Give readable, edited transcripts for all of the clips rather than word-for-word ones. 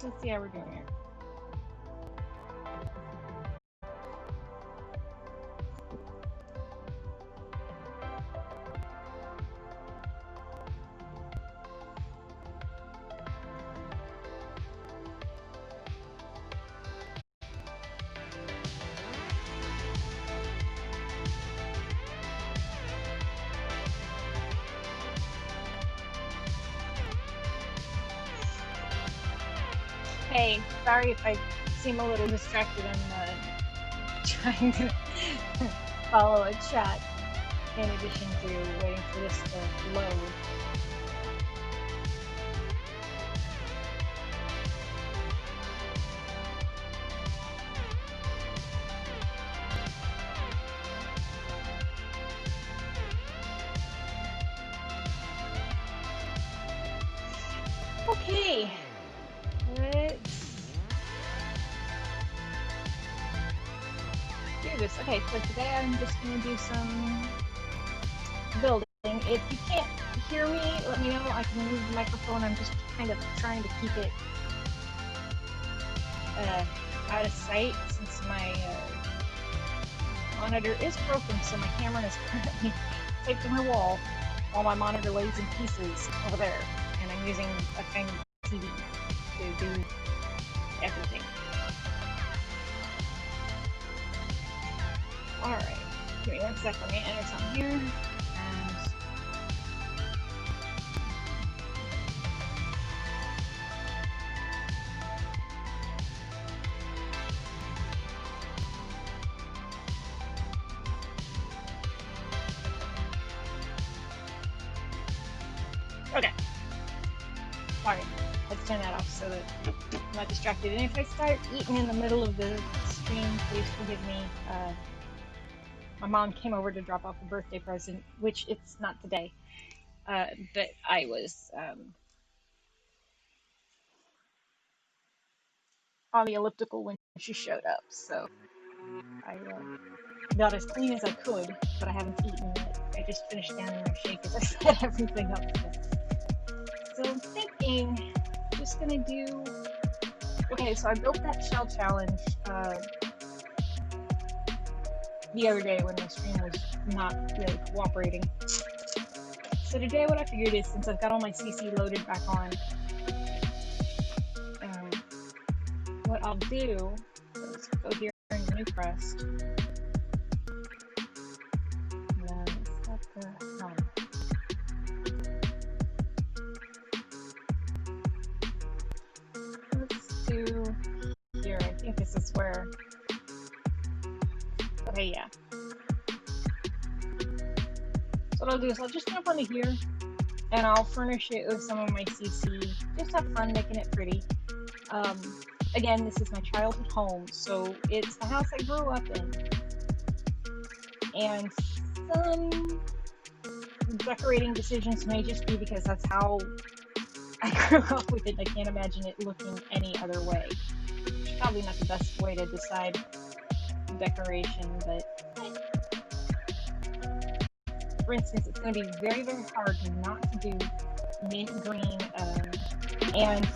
Let's see how we're doing here. Hey, sorry if I seem a little distracted. I'm trying to follow a chat in addition to waiting for this to load. Okay, let's do this. Okay, so today I'm just going to do some building. If you can't hear me, let me know. I can move the microphone. I'm just kind of trying to keep it out of sight since my monitor is broken, so my camera is currently taped to my wall while my monitor lays in pieces over there, and I'm using a tiny TV to do everything. Alright, give me 1 sec, let me enter something here. Okay. Sorry, let's turn that off so that I'm not distracted. And if I start eating in the middle of the stream, please forgive me. My mom came over to drop off a birthday present, which it's not today, but I was on the elliptical when she showed up, so I got as clean as I could, but I haven't eaten yet. I just finished standing there shaking as I set everything up. So I'm thinking, just gonna do. Okay, so I built that shell challenge the other day when my stream was not really cooperating. So today what I figured is, since I've got all my CC loaded back on, what I'll do, let's go here in Newcrest. Let's do here, I think this is where, okay, yeah. So what I'll do is I'll just jump onto here, and I'll furnish it with some of my CC, just have fun making it pretty. Again, this is my childhood home, so it's the house I grew up in. And some decorating decisions may just be because that's how I grew up with it. I can't imagine it looking any other way. It's probably not the best way to decide decoration, but for instance, it's going to be very, very hard not to do mint green and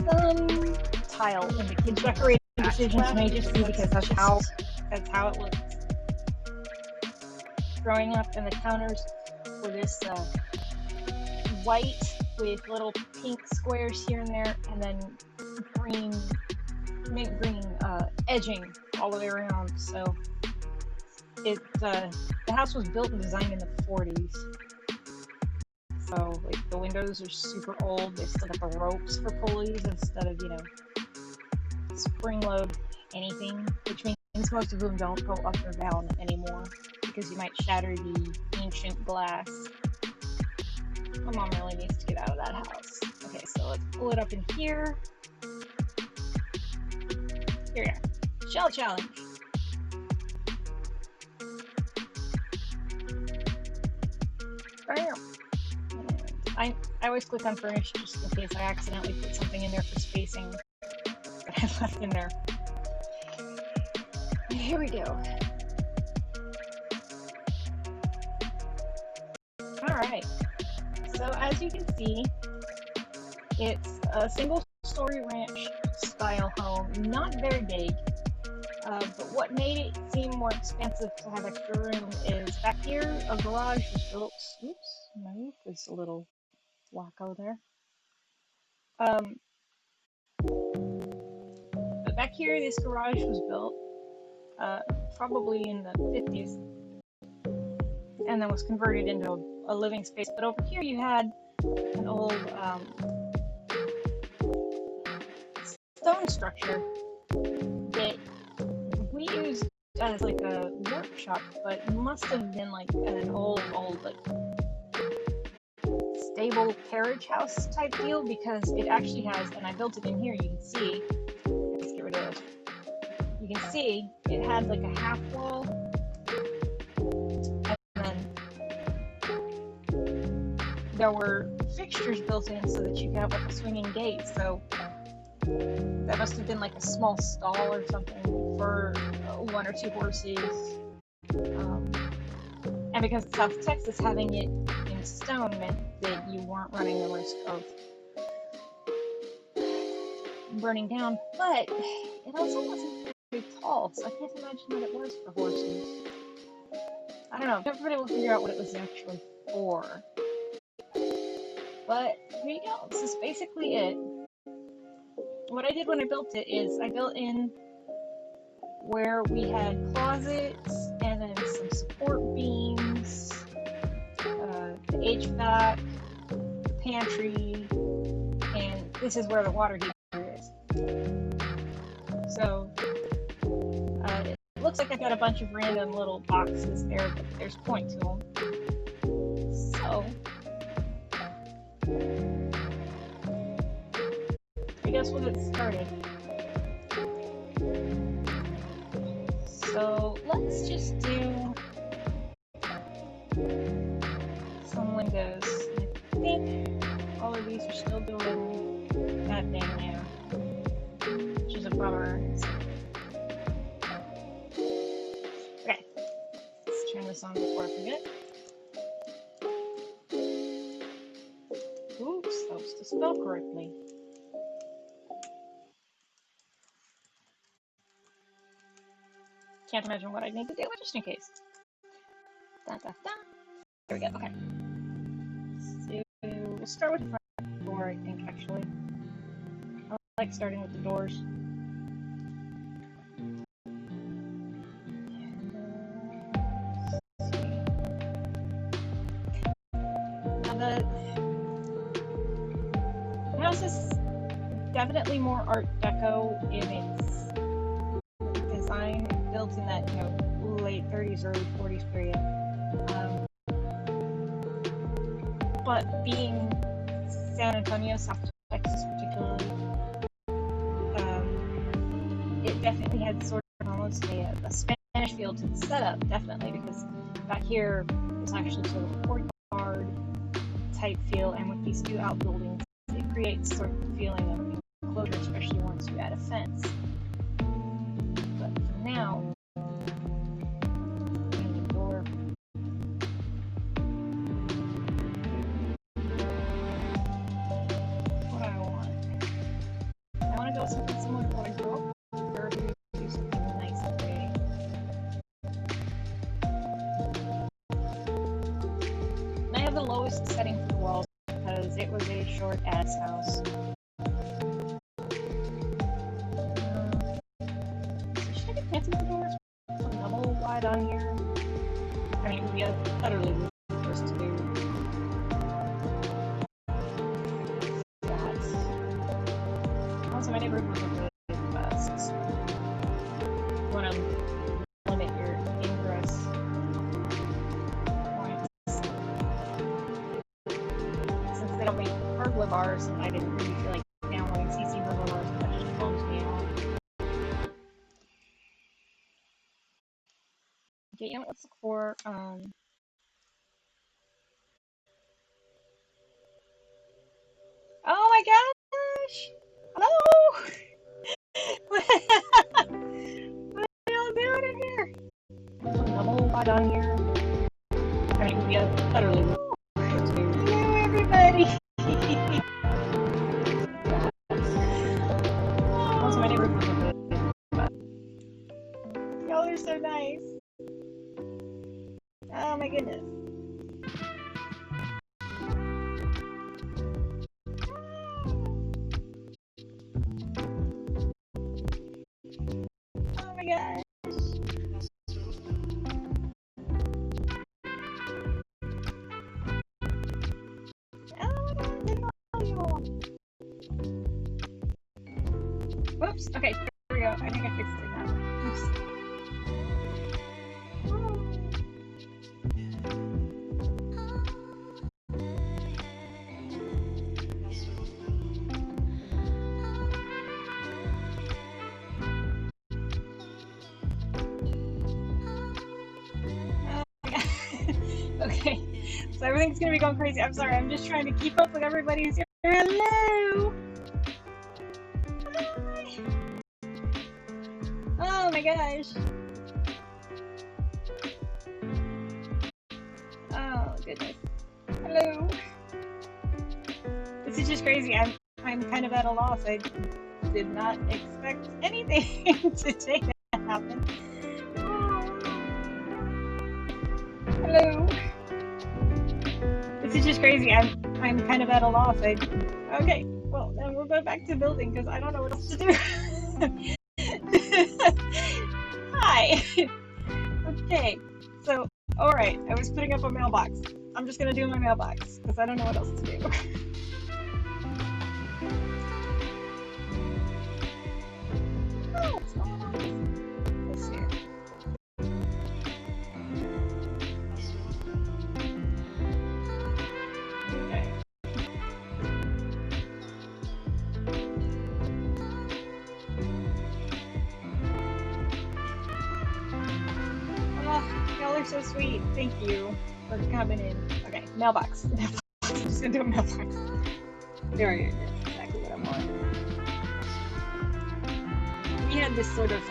some tile in the kids' decorating decisions may just be because that's how it looks. Growing up, and the counters were this white with little pink squares here and there, and then green, mint green edging all the way around. So it the house was built and designed in the 40s. So like the windows are super old. They still got the ropes for pulleys instead of, you know, spring load anything, which means most of them don't go up or down anymore because you might shatter the ancient glass. My mom really needs to get out of that house. Okay, so let's pull it up in here. Here we are. Shell challenge. Bam. I always click on furnish just in case I accidentally put something in there for spacing that I left in there. Here we go. Alright, so as you can see, it's a single story ranch style home, not very big. But what made it seem more expensive to have extra room is back here a garage was built. Oops, my roof is a little wacko there. But back here, this garage was built probably in the 50s, and then was converted into a living space. But over here, you had an old stone structure that we used as like a workshop, but must have been like an old like stable carriage house type deal, because it actually has, and I built it in here, you can see, let's get rid of this. You can see it had like a half wall, and then there were fixtures built in so that you could have like a swinging gate. So that must have been like a small stall or something for 1 or 2 horses. And because it's South Texas, having it in stone meant that you weren't running the risk of burning down. But it also wasn't very tall, so I can't imagine what it was for horses. I don't know. Everybody will figure out what it was actually for. But here you go. This is basically it. What I did when I built it is I built in where we had closets and then some support beams, the HVAC, the pantry, and this is where the water heater is. So it looks like I've got a bunch of random little boxes there, but there's point to them. So I guess we'll get started. So let's just do some windows. I think all of these are still doing that thing now, which is a bummer. Okay, let's turn this on before I forget. Oops, that was to spell correctly. Can't imagine what I'd need to do, but just in case. Da, da, da. There we go, okay. So, we'll start with the front door, I think, actually. I like starting with the doors. Now, the house is definitely more Art Deco in its design, built in that, late 30s, early 40s period. But being San Antonio, South Texas particularly, it definitely had sort of almost a Spanish feel to the setup, definitely, because back here it's actually sort of a courtyard type feel, and with these 2 outbuildings, it creates sort of a feeling of enclosure, especially once you add a fence. But for now, the door. What do I want? I want to go with something similar to what I grew up with, or do something nice and pretty. And I have the lowest setting for the walls because it was a short-ass house. Should I get fancy with the doors? Some double wide on here? I mean, we have utterly just to do that. Also, my neighborhood wasn't really the best. You want to limit your ingress points. Since they don't make burglar bars, I didn't really feel like downloading CC burglar bars, but that just bums me out. Okay, let's look for, oh my gosh! Hello! What are y'all doing in here? Double wide on here. I mean, we have utterly. Hello, everybody! Also, my goodness. Oh my gosh. Oh my god, look at all you all. Whoops. Okay, there we go. I think I fixed it now. Oops. Okay, so everything's gonna be going crazy. I'm sorry, I'm just trying to keep up with everybody who's here. Hello! Hi! Oh my gosh. Oh goodness. Hello. This is just crazy. I'm kind of at a loss. I did not expect anything today to happen. Oh. Hello. This is just crazy. I'm kind of at a loss. Okay. Well, then we'll go back to building because I don't know what else to do. Hi. Okay. So, all right. I was putting up a mailbox. I'm just gonna do my mailbox because I don't know what else to do. Oh, what's going on? Let's see. Okay. Oh, y'all are so sweet. Thank you for coming in. Okay, mailbox. I'm just gonna do a mailbox. There we go. That's exactly what I want. We had this sort of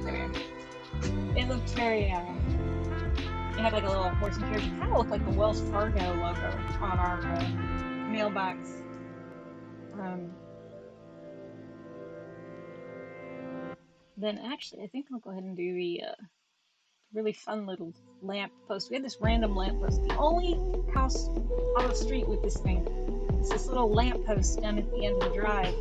there we go. It looked very it had like a little horse and carriage. It kind of looked like the Wells Fargo logo on our mailbox. Then actually, I think I'll go ahead and do the really fun little lamp post. We had this random lamp post. The only house on the street with this thing is this little lamp post down at the end of the drive.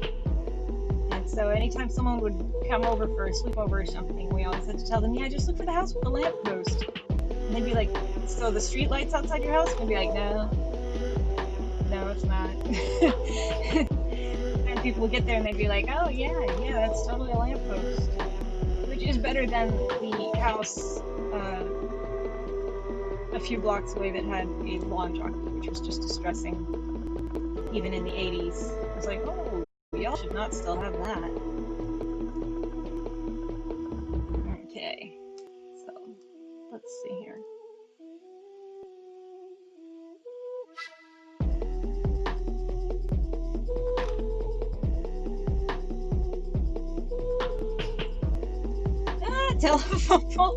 And so anytime someone would come over for a sleepover or something, we always had to tell them, yeah, just look for the house with the lamp post. And they'd be like, so the street lights outside your house? And we'd be like, no, it's not. And people would get there and they'd be like, oh yeah, that's totally a lamp post. Which is better than the house a few blocks away that had a lawn jockey, which was just distressing, even in the 80s. I was like, oh, y'all should not still have that. Okay, so let's see here. Telephone pole.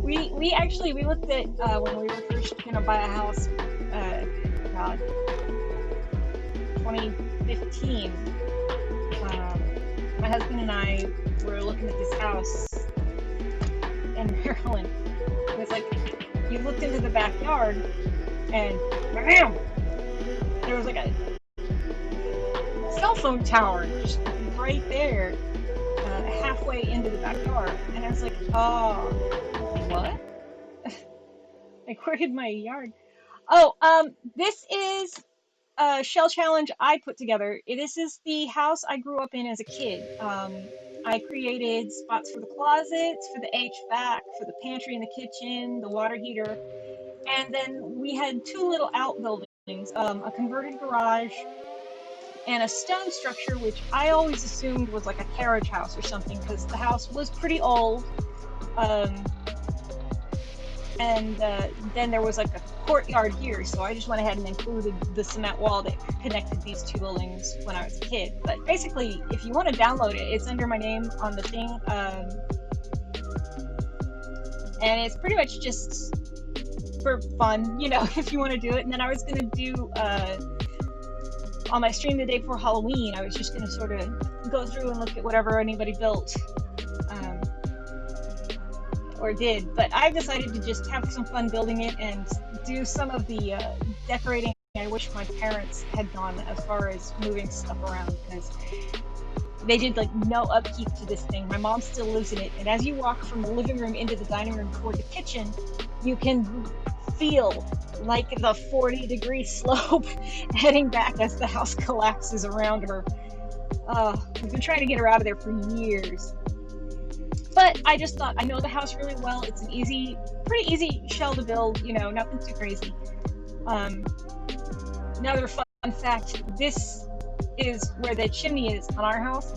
We actually looked at when we were first gonna buy a house, God, 2015. My husband and I were looking at this house in Maryland. It was like you looked into the backyard and bam, there was like a cell phone tower just right there. Halfway into the backyard, and I was like, oh, what? Like, where did my yard? Oh, this is a shell challenge I put together. This is the house I grew up in as a kid. I created spots for the closets, for the HVAC, for the pantry and the kitchen, the water heater, and then we had two little outbuildings, a converted garage and a stone structure, which I always assumed was like a carriage house or something, because the house was pretty old. And then there was like a courtyard here, so I just went ahead and included the cement wall that connected these two buildings when I was a kid. But basically, if you want to download it, it's under my name on the thing. And it's pretty much just for fun, if you want to do it. And then I was going to do on my stream the day before Halloween, I was just going to sort of go through and look at whatever anybody built or did, but I've decided to just have some fun building it and do some of the decorating I wish my parents had done as far as moving stuff around, because they did like no upkeep to this thing. My mom still lives in it, and as you walk from the living room into the dining room toward the kitchen, you can feel like the 40-degree slope heading back as the house collapses around her. We've been trying to get her out of there for years. But I just thought, I know the house really well. It's an pretty easy shell to build, nothing too crazy. Another fun fact, this is where the chimney is on our house,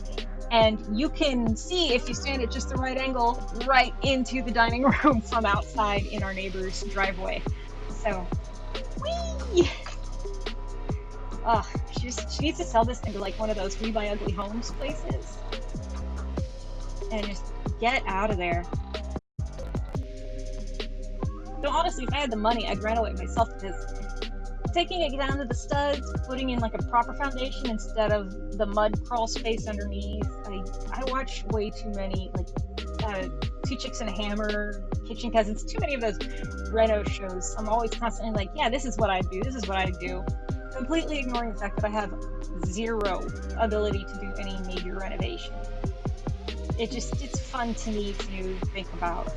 and you can see, if you stand at just the right angle, right into the dining room from outside in our neighbor's driveway. So, whee! She needs to sell this thing to like one of those We Buy Ugly Homes places, and just get out of there. So honestly, if I had the money, I'd renovate myself, because taking it down to the studs, putting in like a proper foundation instead of the mud crawl space underneath. I watch way too many like Two Chicks and a Hammer, Kitchen Cousins, too many of those reno shows. I'm always constantly like, yeah, this is what I do. This is what I do. Completely ignoring the fact that I have zero ability to do any major renovation. It's fun to me to think about.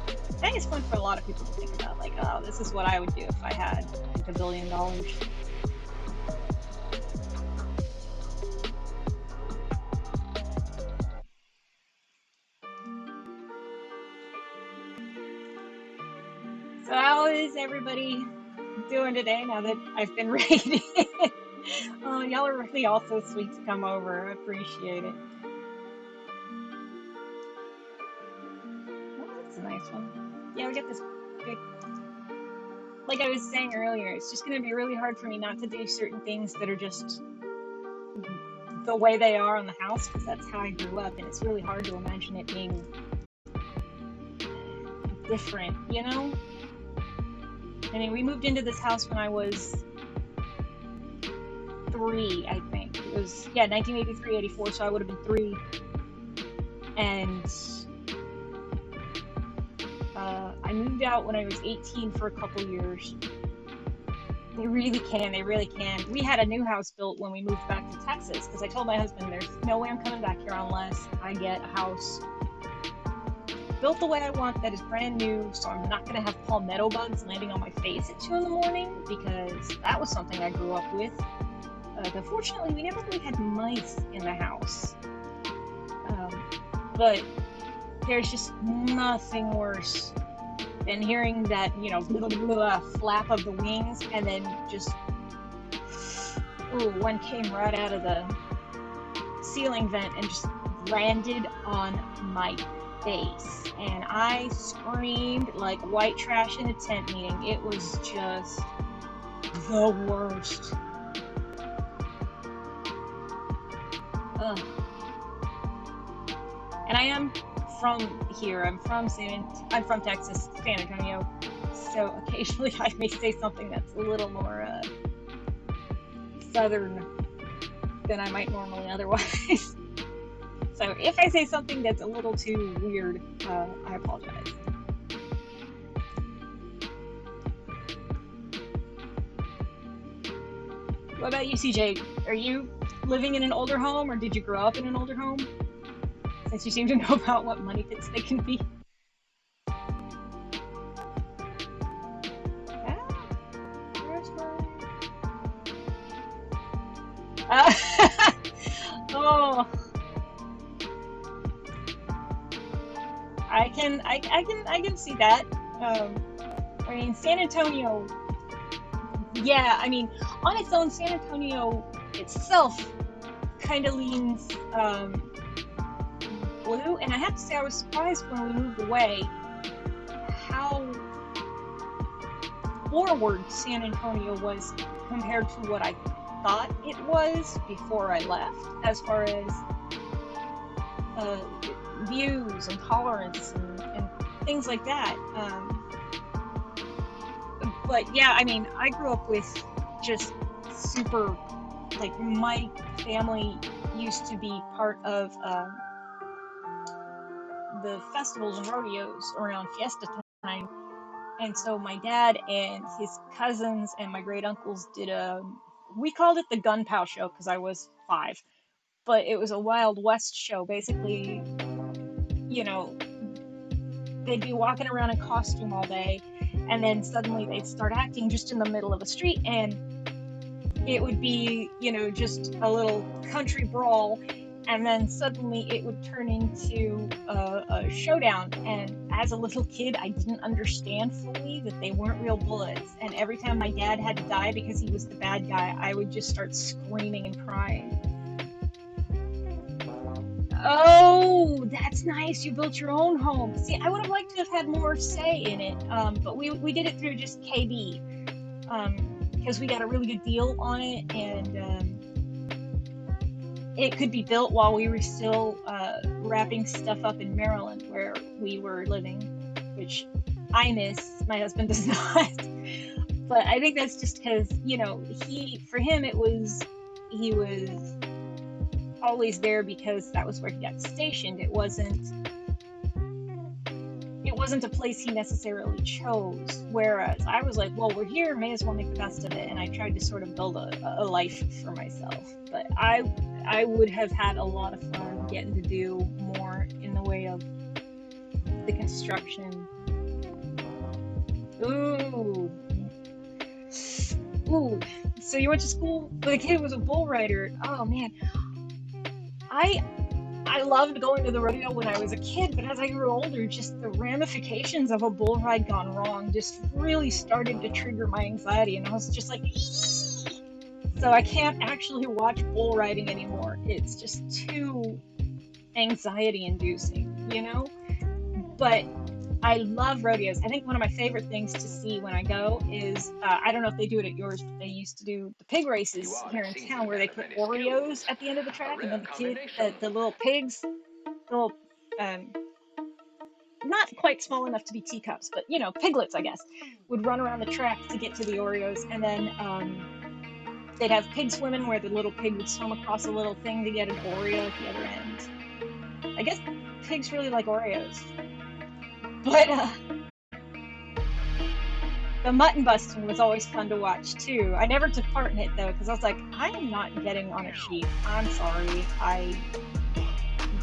I think it's fun for a lot of people to think about, like, oh, this is what I would do if I had like $1 billion. So how is everybody doing today now that I've been raiding? Oh, y'all are really all so sweet to come over. I appreciate it. Oh, that's a nice one. Yeah, we got this big. Like I was saying earlier, it's just going to be really hard for me not to do certain things that are just the way they are on the house, because that's how I grew up, and it's really hard to imagine it being different, I mean, we moved into this house when I was 3, I think. It was, 1983, 84, so I would have been 3. And I moved out when I was 18 for a couple years. They really can. We had a new house built when we moved back to Texas, because I told my husband, there's no way I'm coming back here unless I get a house built the way I want, that is brand new, so I'm not going to have palmetto bugs landing on my face at 2 in the morning, because that was something I grew up with. Unfortunately, we never really had mice in the house. But there's just nothing worse than hearing that, blah, blah, blah, flap of the wings, and then just, one came right out of the ceiling vent and just landed on my face. And I screamed like white trash in a tent meeting. It was just the worst. Ugh. And I am from here. I'm from Texas, San Antonio. So occasionally I may say something that's a little more southern than I might normally otherwise. So if I say something that's a little too weird, I apologize. What about you, CJ? Are you living in an older home, or did you grow up in an older home? Since you seem to know about what money pits they can be. Oh, I can see that. I mean, San Antonio. Yeah, I mean, on its own, San Antonio itself kind of leans blue, and I have to say I was surprised when we moved away how forward San Antonio was compared to what I thought it was before I left, as far as views and tolerance and things like that. But yeah, I mean, I grew up with just super, like, my family used to be part of the festivals and rodeos around fiesta time. And so my dad and his cousins and my great uncles did we called it the Gun Pow Show because I was 5, but it was a Wild West show. Basically, you know, they'd be walking around in costume all day, and then suddenly they'd start acting just in the middle of a street, and it would be, just a little country brawl, and then suddenly it would turn into a showdown. And as a little kid, I didn't understand fully that they weren't real bullets. And every time my dad had to die because he was the bad guy, I would just start screaming and crying. Oh, that's nice. You built your own home. See, I would have liked to have had more say in it, but we did it through just KB, because we got a really good deal on it, and it could be built while we were still wrapping stuff up in Maryland, where we were living, which I miss. My husband does not. But I think that's just because, for him, he was always there because that was where he got stationed. It wasn't a place he necessarily chose, whereas I was like, well, we're here, may as well make the best of it. And I tried to sort of build a life for myself. But I would have had a lot of fun getting to do more in the way of the construction. Ooh, so you went to school with a kid who was a bull rider. Oh man, I loved going to the rodeo when I was a kid, but as I grew older, just the ramifications of a bull ride gone wrong just really started to trigger my anxiety, and I was just like, eee! So I can't actually watch bull riding anymore. It's just too anxiety inducing, But I love rodeos. I think one of my favorite things to see when I go is, I don't know if they do it at yours, but they used to do the pig races here in town where they put Oreos at the end of the track, and then the little pigs, the little, not quite small enough to be teacups, but, piglets, I guess, would run around the track to get to the Oreos, and then they'd have pig swimming where the little pig would swim across a little thing to get an Oreo at the other end. I guess pigs really like Oreos. But the mutton busting was always fun to watch too. I never took part in it though, because I was like, I am not getting on a sheep. I'm sorry. I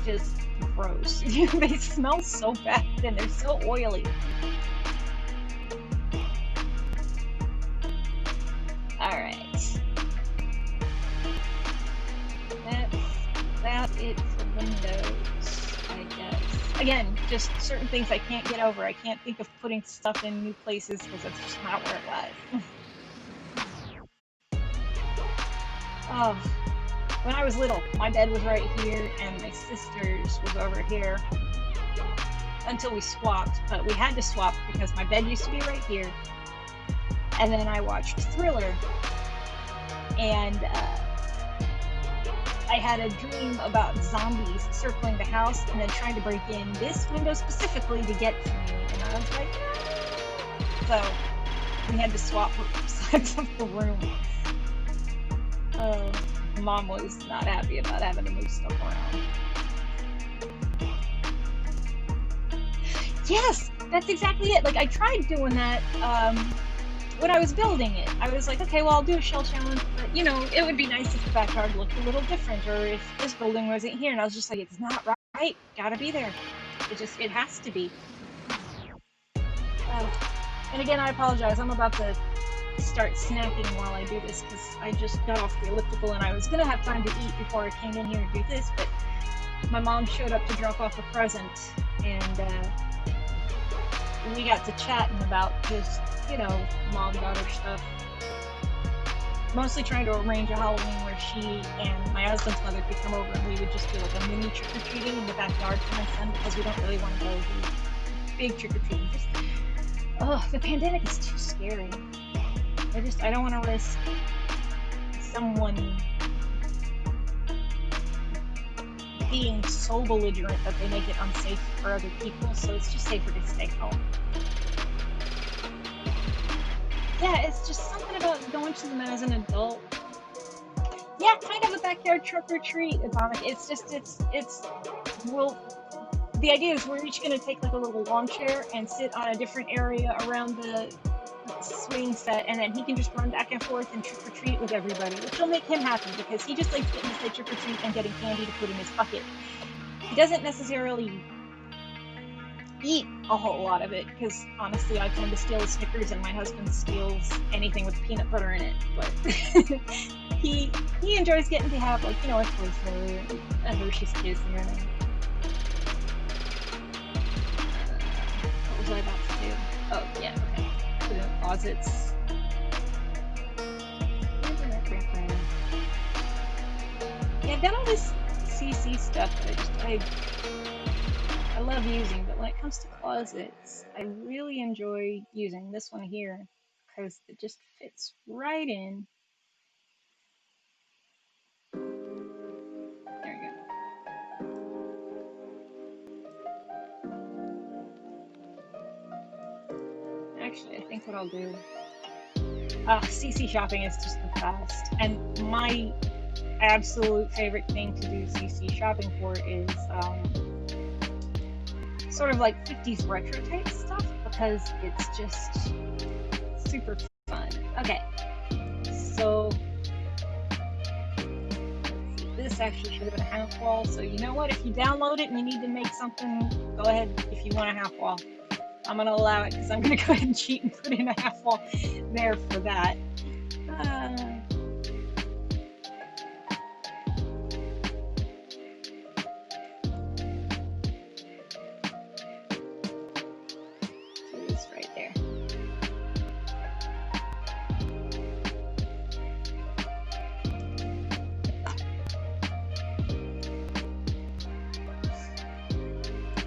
just gross. They smell so bad and they're so oily. Alright. That's it for Windows, I guess. Again, just certain things I can't get over. I can't think of putting stuff in new places because that's just not where it was. Oh, when I was little, my bed was right here and my sister's was over here until we swapped, but we had to swap because my bed used to be right here, and then I watched Thriller, and I had a dream about zombies circling the house and then trying to break in this window specifically to get to me. And I was like, ah. So we had to swap sides of the room. Mom was not happy about having to move stuff around. Yes, that's exactly it. Like, I tried doing that when I was building it. I was like, okay, well, I'll do a shell challenge, but it would be nice if the backyard looked a little different, or if this building wasn't here. And I was just like, it's not right. Gotta be there. It has to be. And again, I apologize. I'm about to start snacking while I do this because I just got off the elliptical and I was gonna have time to eat before I came in here to do this, but my mom showed up to drop off a present, and we got to chatting about just mom-daughter stuff. Mostly trying to arrange a Halloween where she and my husband's mother could come over and we would just do like a mini trick-or-treating in the backyard for my son, because we don't really want to go do big trick-or-treating. The pandemic is too scary. I don't want to risk someone being so belligerent that they make it unsafe for other people, so it's just safer to stay home. Yeah, it's just something about going to them as an adult. Yeah, kind of a backyard trick or treat, Atomic. It's the idea is we're each going to take like a little lawn chair and sit on a different area around the swing set, and then he can just run back and forth and trick or treat with everybody, which will make him happy because he just likes getting to say trick or treat and getting candy to put in his bucket. He doesn't necessarily eat a whole lot of it because honestly I tend to steal the Snickers and my husband steals anything with peanut butter in it, but he enjoys getting to have, like, you know, a Twizzler and a Hershey's Kiss and everything. What was I about to do? Oh yeah, okay. Put in the closets. Yeah, I've got all this CC stuff that I love using, but when it comes to closets, I really enjoy using this one here because it just fits right in. There we go. Actually, I think what I'll do, CC shopping is just the best, and my absolute favorite thing to do CC shopping for is sort of like 50s retro type stuff because it's just super fun. Okay, so this actually should have been a half wall, so you know what, if you download it and you need to make something, go ahead if you want a half wall. I'm going to allow it because I'm going to go ahead and cheat and put in a half wall there for that. This right there.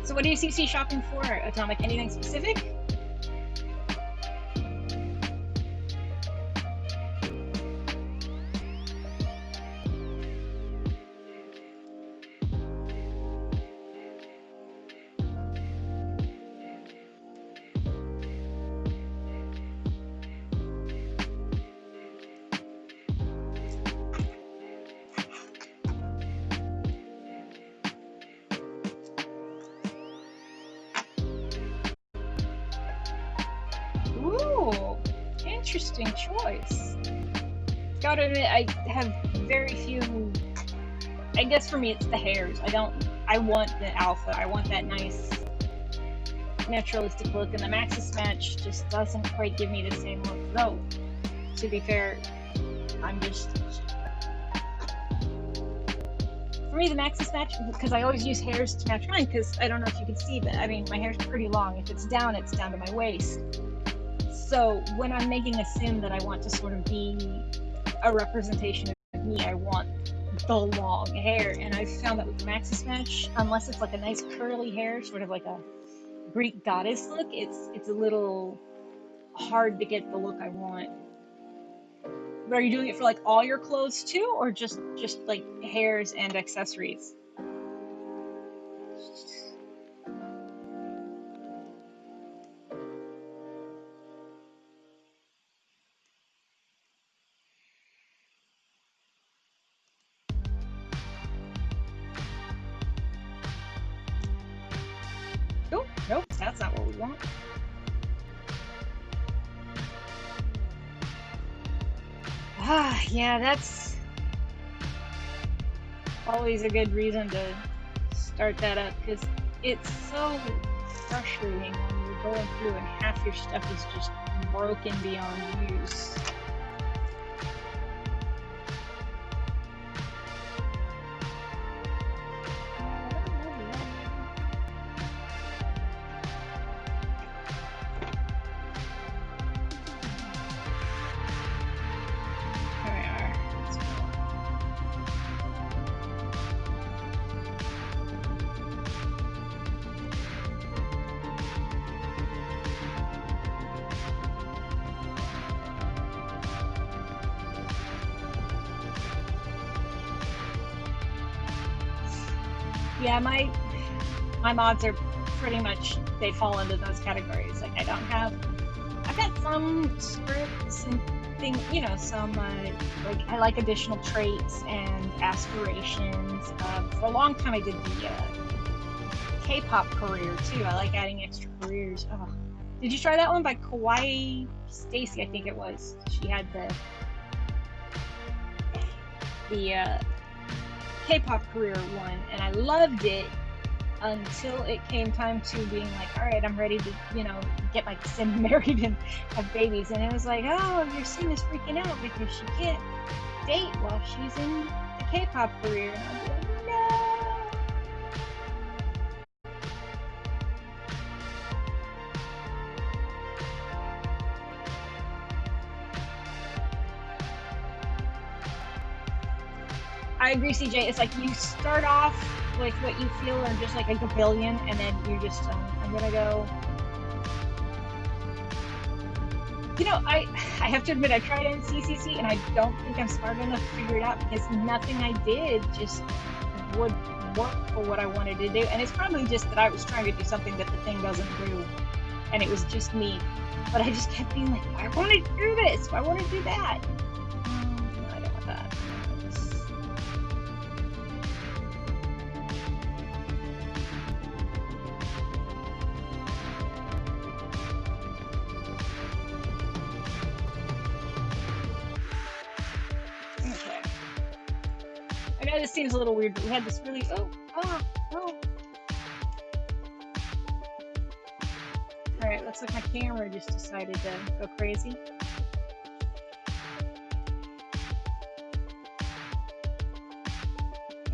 So what are you CC shopping for, Atomic? Anything specific? Ooh, interesting choice. Gotta admit, I have very few. I guess for me, it's the hairs. I want the alpha. I want that nice naturalistic look, and the Maxis Match just doesn't quite give me the same look. Though, to be fair, for me, the Maxis Match, because I always use hairs to match mine, because I don't know if you can see, but I mean, my hair's pretty long. If it's down to my waist. So when I'm making a sim that I want to sort of be a representation of me, I want the long hair. And I've found that with the Maxis Match, unless it's like a nice curly hair, sort of like a Greek goddess look, it's a little hard to get the look I want. But are you doing it for like all your clothes too, or just like hairs and accessories? Oh, nope, that's not what we want. Yeah, that's always a good reason to start that up, because it's so frustrating when you're going through and half your stuff is just broken beyond use. Yeah, my mods are pretty much, they fall into those categories. Like I've got some scripts and things, you know, some like I like additional traits and aspirations. For a long time I did the K-pop career too. I like adding extra careers. Oh. Did you try that one by Kawaii Stacy? I think it was. She had the K-pop career one, and I loved it until it came time to being like, all right, I'm ready to, get my sim married and have babies. And it was like, oh, your sim is freaking out because she can't date while she's in the K-pop career. And I was like, no. I agree, CJ. It's like you start off with what you feel are just like a gabillion, and then you're just, I'm gonna go. I have to admit, I tried NCCC, and I don't think I'm smart enough to figure it out because nothing I did just would work for what I wanted to do. And it's probably just that I was trying to do something that the thing doesn't do, and it was just me. But I just kept being like, I want to do this, I want to do that. I don't want that. Okay. I know this seems a little weird, but we had this really, oh. Alright, looks like my camera just decided to go crazy.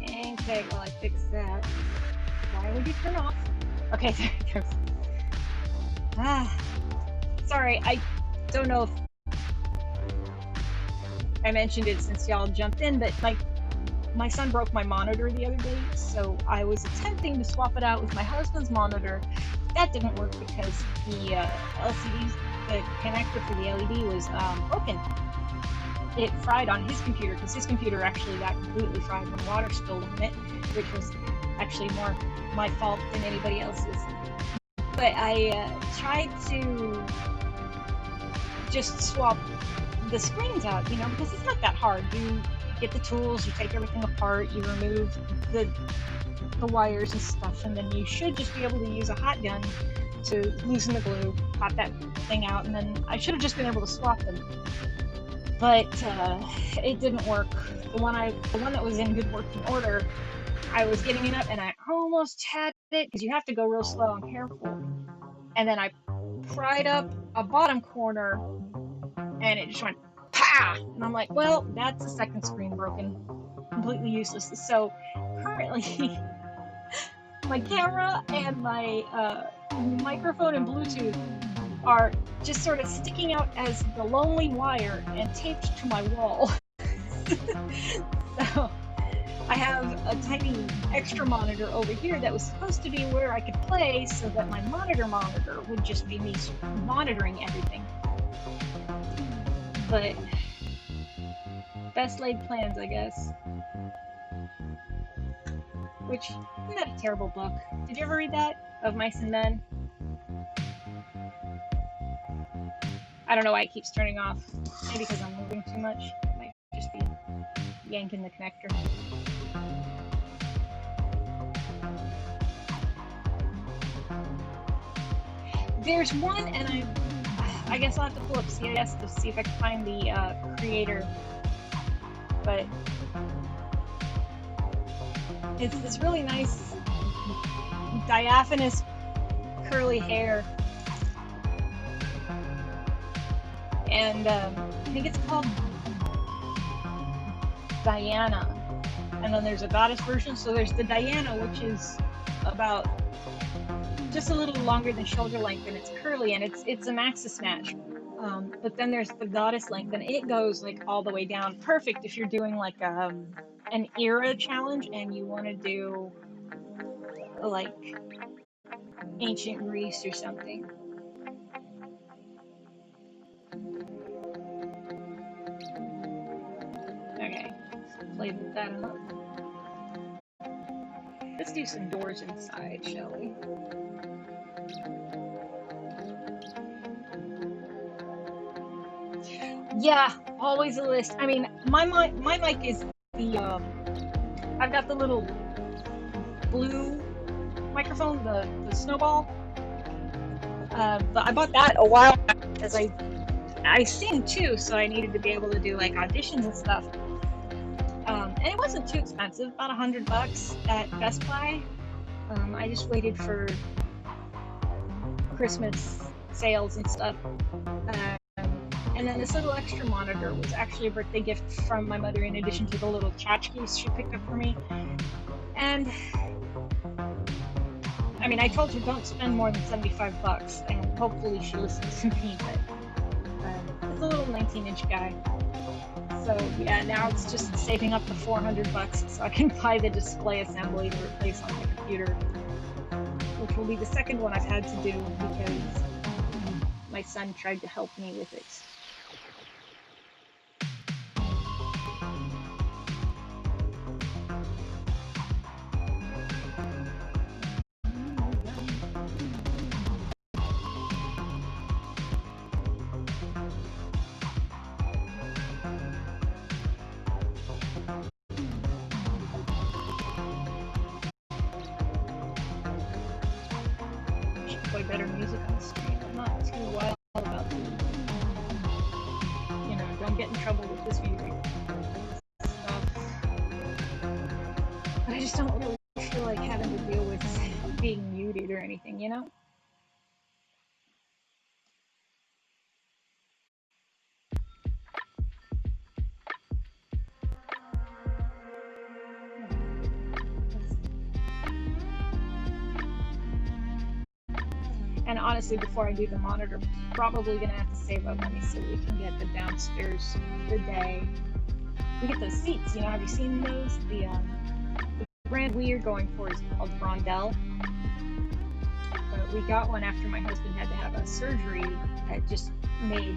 Okay, well, I fixed that. Why would you turn off? Okay, there it goes. Sorry, I don't know if I mentioned it since y'all jumped in, but my son broke my monitor the other day, so I was attempting to swap it out with my husband's monitor. That didn't work because the LCD, the connector for the LED was broken. It fried on his computer because his computer actually got completely fried when water spilled on it, which was actually more my fault than anybody else's. But I tried to just swap the screens out, because it's not that hard. You get the tools, you take everything apart, you remove the wires and stuff, and then you should just be able to use a hot gun to loosen the glue, pop that thing out, and then I should have just been able to swap them. But it didn't work. The one that was in good working order, I was getting it up and I almost had it, because you have to go real slow and careful. And then I pried up a bottom corner and it just went pa! And I'm like, well, that's the second screen broken. Completely useless. So currently my camera and my microphone and Bluetooth are just sort of sticking out as the lonely wire and taped to my wall. So I have a tiny extra monitor over here that was supposed to be where I could play so that my monitor would just be me monitoring everything. But best laid plans, I guess. Which, isn't that a terrible book? Did you ever read that? Of Mice and Men? I don't know why it keeps turning off. Maybe because I'm moving too much. It might just be yanking the connector. There's one, and I guess I'll have to pull up CIS to see if I can find the creator. But it's this really nice diaphanous curly hair. And I think it's called Diana. And then there's a goddess version. So there's the Diana, which is about just a little longer than shoulder length, and it's curly, and it's a maxi match. But then there's the goddess length, and it goes like all the way down. Perfect if you're doing like an era challenge and you want to do like ancient Greece or something. Okay, play with that up. Let's do some doors inside, shall we? Yeah, always a list. I mean, my mic is the I've got the little blue microphone, the Snowball. But I bought that a while back because I sing too, so I needed to be able to do like auditions and stuff. And it wasn't too expensive, about $100 at Best Buy. I just waited for Christmas sales and stuff. And then this little extra monitor was actually a birthday gift from my mother, in addition to the little tchotchkes she picked up for me. And I mean, I told her don't spend more than $75, and hopefully she listens to me. But it's a little 19-inch guy. So yeah, now it's just saving up the $400 so I can buy the display assembly to replace on my computer, which will be the second one I've had to do because my son tried to help me with it. Play better music on the screen. I'm not too wild about the, don't get in trouble with this music stuff. But I just don't really feel like having to deal with being muted or anything, And honestly, before I do the monitor, I'm probably gonna have to save up money so we can get the downstairs bidet. We get those seats, have you seen those? The brand we are going for is called Brondell. But we got one after my husband had to have a surgery that just made.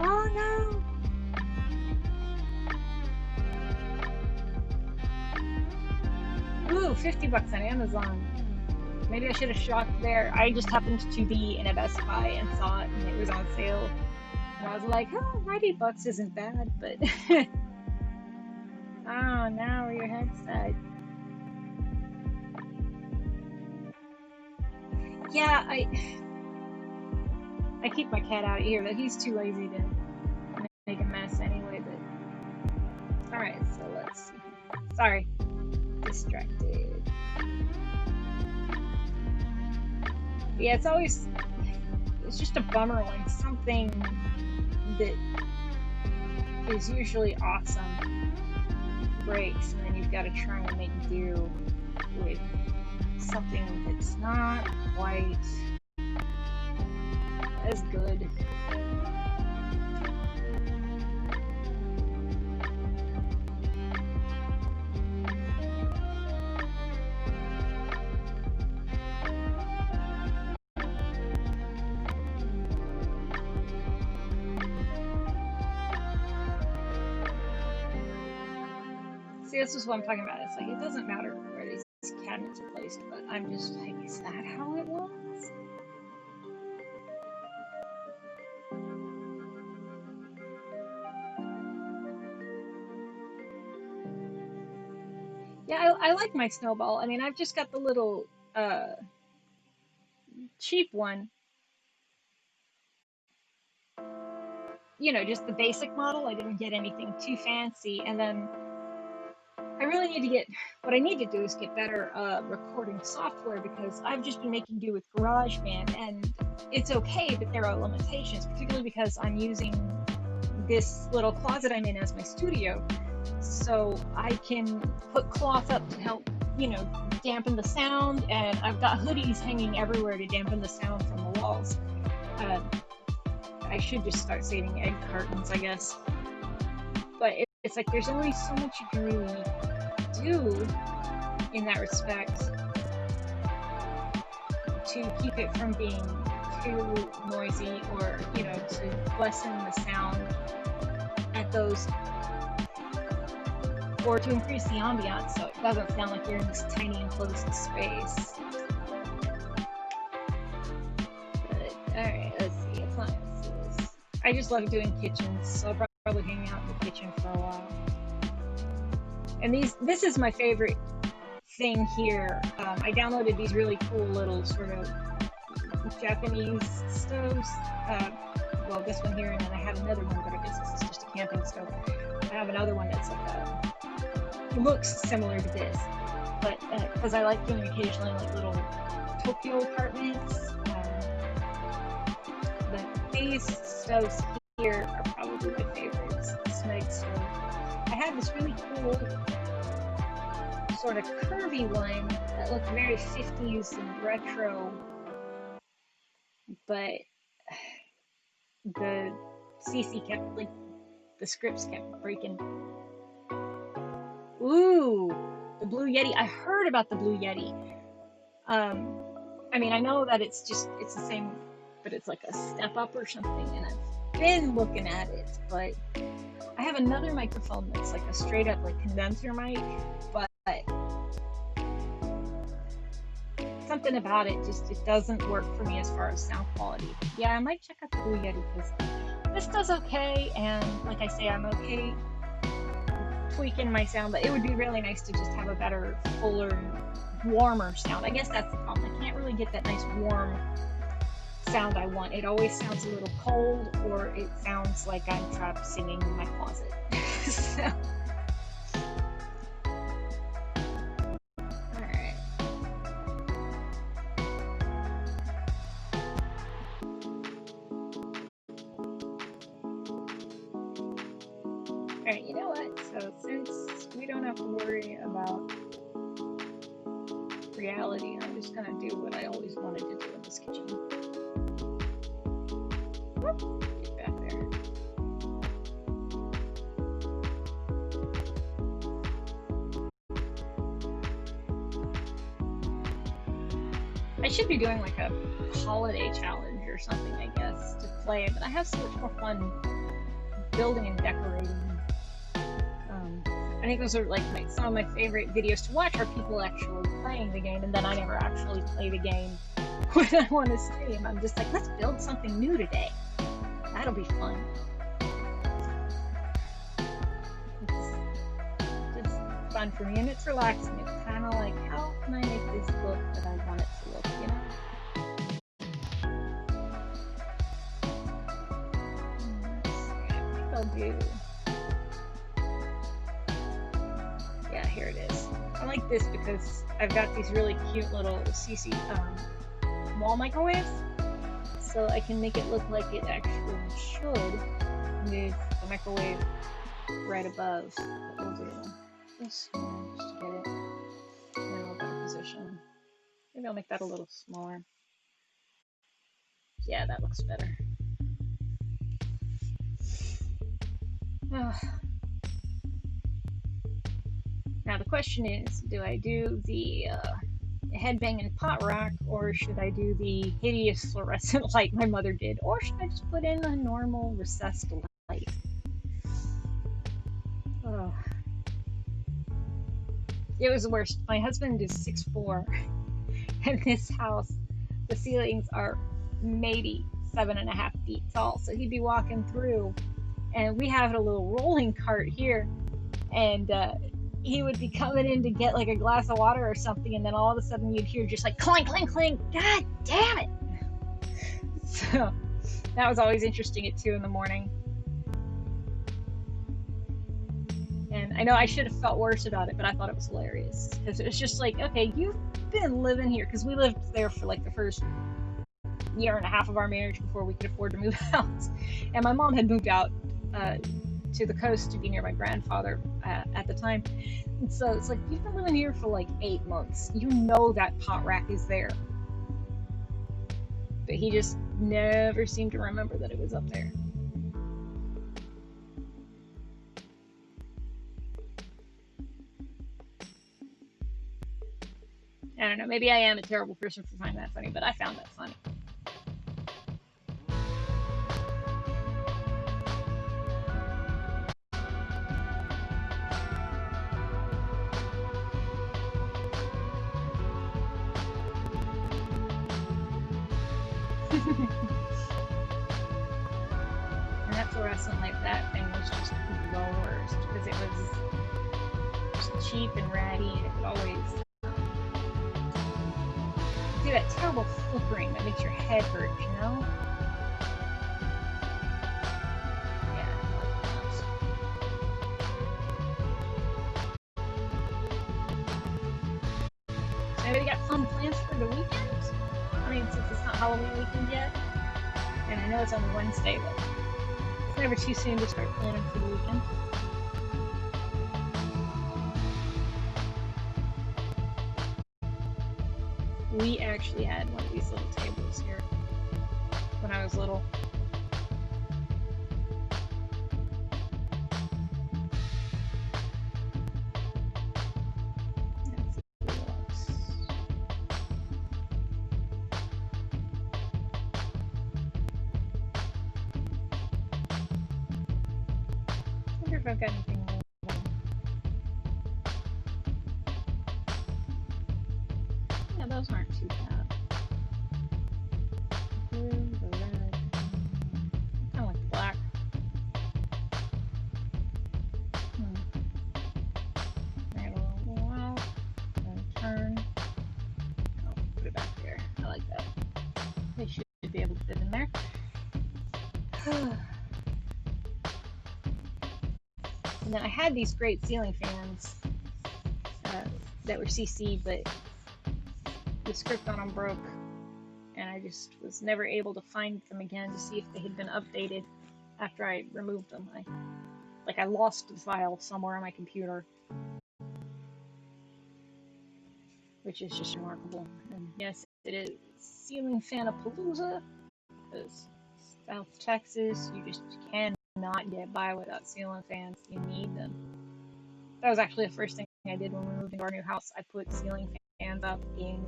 Oh no! Ooh, $50 on Amazon. Maybe I should have shopped there. I just happened to be in a Best Buy and saw it, and it was on sale. And I was like, oh, $90 isn't bad, but oh, now your headset. Yeah, I keep my cat out of here, but he's too lazy to make a mess anyway. But all right, so let's see. Sorry, distracted. Yeah, it's just a bummer when something that is usually awesome breaks, and then you've got to try and make do with something that's not quite as good. See, this is what I'm talking about. It's like, it doesn't matter where these cabinets are placed, but I'm just like, is that how it was? Yeah, I like my Snowball. I mean, I've just got the little cheap one, just the basic model. I didn't get anything too fancy. And then I really need to what I need to do is get better recording software, because I've just been making do with GarageBand, and it's okay, but there are limitations, particularly because I'm using this little closet I'm in as my studio. So I can put cloth up to help, dampen the sound, and I've got hoodies hanging everywhere to dampen the sound from the walls. I should just start saving egg cartons, I guess. But it's like there's only so much you can really do in that respect to keep it from being too noisy, or to lessen the sound at those, or to increase the ambiance so it doesn't sound like you're in this tiny enclosed space. But alright, let's see, appliances. I just love doing kitchens, so I'll probably hang out in the kitchen for a while. And this is my favorite thing here. I downloaded these really cool little sort of Japanese stoves. Well, this one here, and then I have another one, but I guess this is just a camping stove. I have another one that's like looks similar to this, but because I like doing occasionally like little Tokyo apartments. But these stoves here are probably my favorites. Smeg stove. I had this really cool sort of curvy one that looked very 50s and retro, but the CC kept, like, the scripts kept breaking. Ooh, the Blue Yeti. I heard about the Blue Yeti. I mean, I know that it's the same, but it's like a step up or something, and I've been looking at it, but I have another microphone that's like a straight up like condenser mic, but something about it just doesn't work for me as far as sound quality. Yeah, I might check out the Blue Yeti because this does okay, and like I say, I'm okay tweaking my sound, but it would be really nice to just have a better, fuller, warmer sound. I guess that's the problem. I can't really get that nice warm sound I want. It always sounds a little cold, or it sounds like I'm trapped singing in my closet. So. Alright, you know what? So since we don't have to worry about reality, I'm just gonna do what I always wanted to do in this kitchen. Get back there. I should be doing like a holiday challenge or something, I guess, to play, but I have so much more fun building and decorating. I think those are like some of my favorite videos to watch are people actually playing the game, and then I never actually play the game when I want to stream. I'm just like, let's build something new today. That'll be fun. It's just fun for me, and it's relaxing. It's kind of like, how can I make this look that I want it to look, you know? I think I'll do... Yeah, here it is. I like this because I've got these really cute little CC wall microwaves, so I can make it look like it actually should with the microwave right above. But we'll do this one just to get it in a little better position. Maybe I'll make that a little smaller. Yeah, that looks better. Now the question is, do I do the headbanging pot rack, or should I do the hideous fluorescent light my mother did, or should I just put in a normal recessed light? Oh. It was the worst. My husband is 6'4", and this house, the ceilings are maybe 7.5 feet tall, so he'd be walking through, and we have a little rolling cart here, and he would be coming in to get like a glass of water or something, and then all of a sudden you'd hear just like clink, clink, clink. God damn it! So that was always interesting at 2 in the morning. And I know I should have felt worse about it, but I thought it was hilarious because it was just like, okay, you've been living here, because we lived there for like the first 1.5 years of our marriage before we could afford to move out. And my mom had moved out to the coast to be near my grandfather at the time, and so it's like, you've been living here for like 8 months, you know that pot rack is there, but he just never seemed to remember that it was up there. I don't know, maybe I am a terrible person for finding that funny, but I found that funny. And that fluorescent light, that thing was just the worst, because it was cheap and ratty, and it could always do that terrible flickering that makes your head hurt, you know? Yeah. So anybody got fun plans for the weekend? I mean, since it's not Halloween weekend yet, and I know it's only Wednesday, but it's never too soon to start planning for the weekend. We actually had one of these little tables here when I was little. I wonder if I've got anything more. Yeah, those aren't too bad. The blue, the red. I kind of like black. Bring it a little out. And turn. Oh, put it back there. I like that. They should be able to fit in there. And then I had these great ceiling fans that were CC'd, but the script on them broke, and I just was never able to find them again to see if they had been updated after I removed them. I lost the file somewhere on my computer, which is just remarkable. And yes, it is Ceiling Fanapalooza, because South Texas, you just cannot get by without ceiling fans. You need them. That was actually the first thing I did when we moved into our new house. I put ceiling fans up in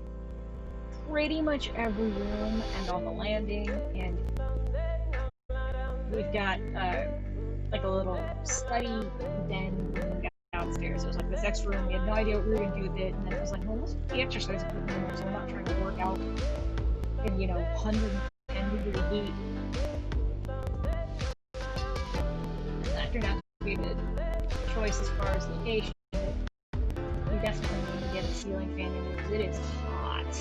pretty much every room and on the landing, and we've got like a little study den room downstairs. It was like this extra room. We had no idea what we were going to do with it, and then it was like, well, let's put the exercise equipment in there so we're not trying to work out in, 110 degree heat. And that turned out to be a good choice as far as location. You definitely need to get a ceiling fan in there because it is hot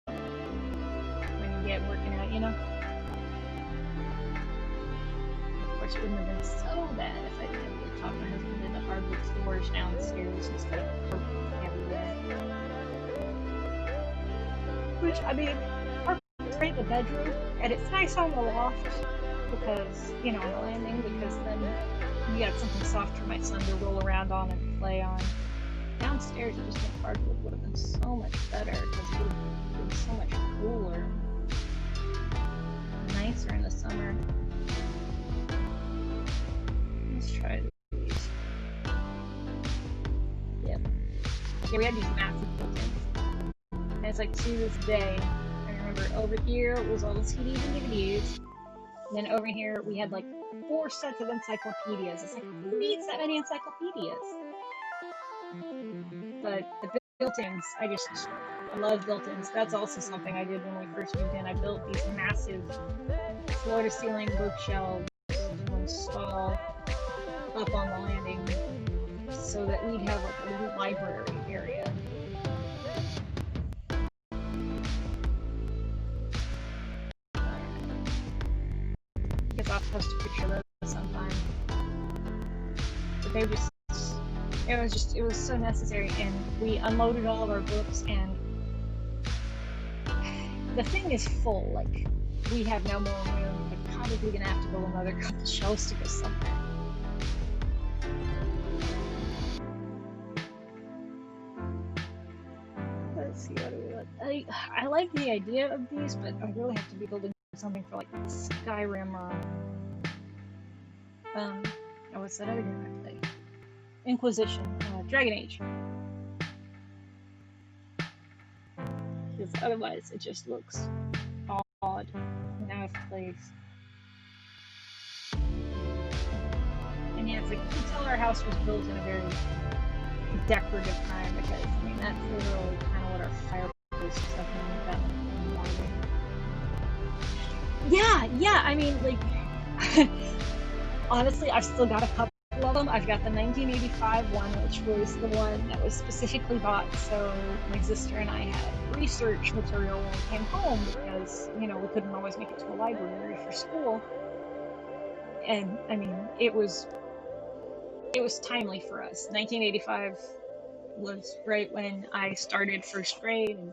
when you get working out, Of course, it wouldn't have been so bad if I didn't have to talk my husband into hardwood floors downstairs instead of carpet everywhere. Which, I mean, carpet's right in the bedroom, and it's nice on the loft because, on the landing, because then you got something soft for my son to roll around on and play on. Downstairs, I just think hardwood would have been so much better because it would have been so much cooler, nicer in the summer. Let's try these. Yep. Yeah, we had these massive built-ins. And it's like to this day, I remember over here was all the CDs and DVDs. And then over here we had like 4 sets of encyclopedias. It's like, who needs that many encyclopedias? But the built-ins, I love built-ins. That's also something I did when we first moved in. I built these massive floor-to-ceiling bookshelves to install up on the landing so that we'd have like a little library area. I guess I'll post a picture of those sometime. But it was so necessary, and we unloaded all of our books, and the thing is full. Like, we have no more room. We're probably gonna have to build another couple shelves to go somewhere. Let's see, what do we like? I like the idea of these, but I really have to be building something for like Skyrim or what's that other game I play? Inquisition, Dragon Age. Because otherwise it just looks odd and out of place. And yeah, it's like, you can tell our house was built in a very decorative time, because I mean that's literally kind of what our fireplace was like that. Yeah, I mean, like honestly, I've still got a couple love them. I've got the 1985 one, which was the one that was specifically bought so my sister and I had research material when we came home because, we couldn't always make it to a library for school. And I mean, it was timely for us. 1985 was right when I started first grade, and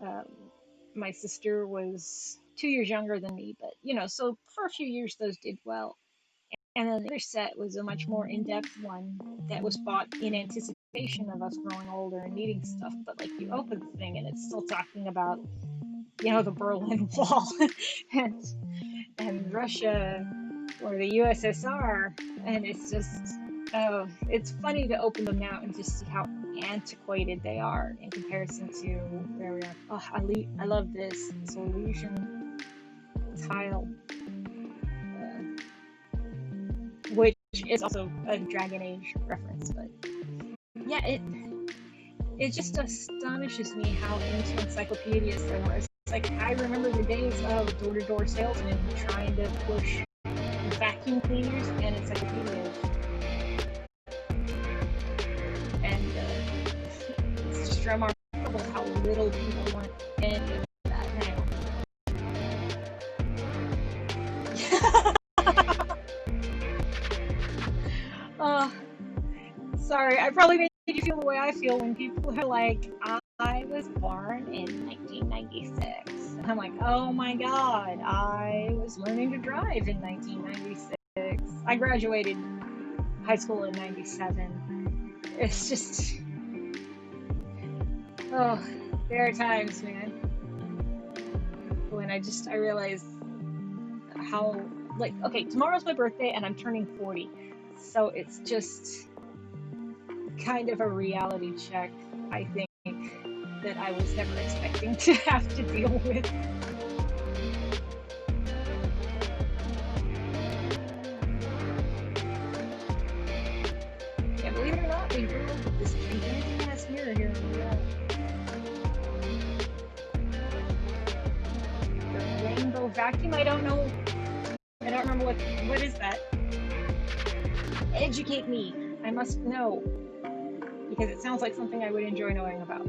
um, my sister was 2 years younger than me, but so for a few years those did well. And then the other set was a much more in-depth one that was bought in anticipation of us growing older and needing stuff. But like you open the thing and it's still talking about, the Berlin Wall and Russia or the USSR, and it's just, oh, it's funny to open them now and just see how antiquated they are in comparison to where we are. Oh, I love this Elysian tile, which is also a Dragon Age reference, but yeah, it just astonishes me how into encyclopedias there were. It's like I remember the days of door-to-door salesmen trying to push vacuum cleaners and encyclopedias, and it's just remarkable how little people want any of that now. Oh, sorry, I probably made you feel the way I feel when people are like, I was born in 1996. And I'm like, oh my god, I was learning to drive in 1996. I graduated high school in 97. It's just, oh, there are times, man, when I realize how, like, okay, tomorrow's my birthday and I'm turning 40. So it's just kind of a reality check, I think, that I was never expecting to have to deal with. Yeah, believe it or not, we grew up with this gigantic ass mirror here in the wall. The rainbow vacuum, I don't know. I don't remember what is that? Educate me. I must know. Because it sounds like something I would enjoy knowing about.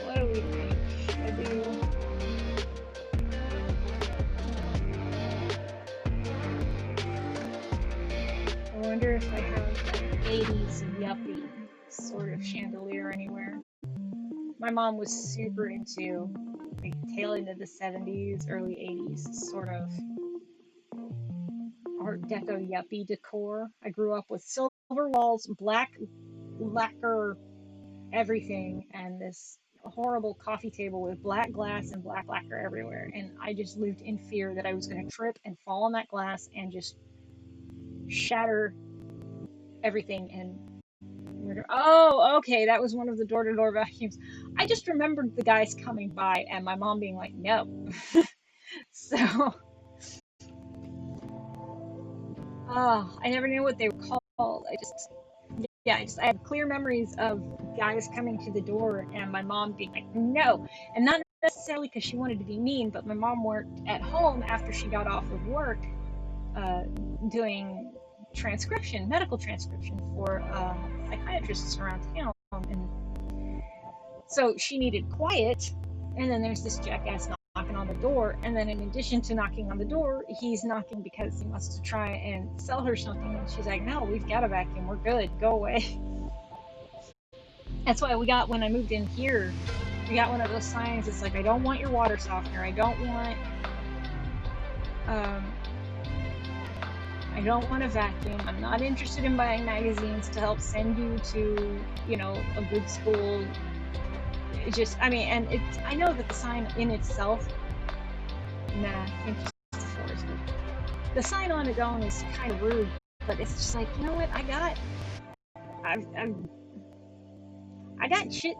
What do we think? I wonder if I have an 80s yuppie sort of chandelier anywhere. My mom was super into like tail end of the 70s, early 80s sort of Art Deco yuppie decor. I grew up with silver walls, black lacquer everything, and this horrible coffee table with black glass and black lacquer everywhere. And I just lived in fear that I was going to trip and fall on that glass and just shatter everything and murder. Oh, okay, that was one of the door-to-door vacuums. I just remembered the guys coming by and my mom being like, no. So, oh, I never knew what they were called. I have clear memories of guys coming to the door and my mom being like, no. And not necessarily because she wanted to be mean, but my mom worked at home after she got off of work uh, doing medical transcription for psychiatrists around town. And so she needed quiet. And then there's this jackass knocking on the door. And then in addition to knocking on the door, he's knocking because he wants to try and sell her something. And she's like, no, we've got a vacuum. We're good. Go away. That's why when I moved in here, we got one of those signs. It's like, I don't want your water softener. I don't want a vacuum. I'm not interested in buying magazines to help send you to, a good school. It just, I know that the sign in itself, I think it's forest. The sign on its own is kind of rude, but it's just like, you know what? I got shit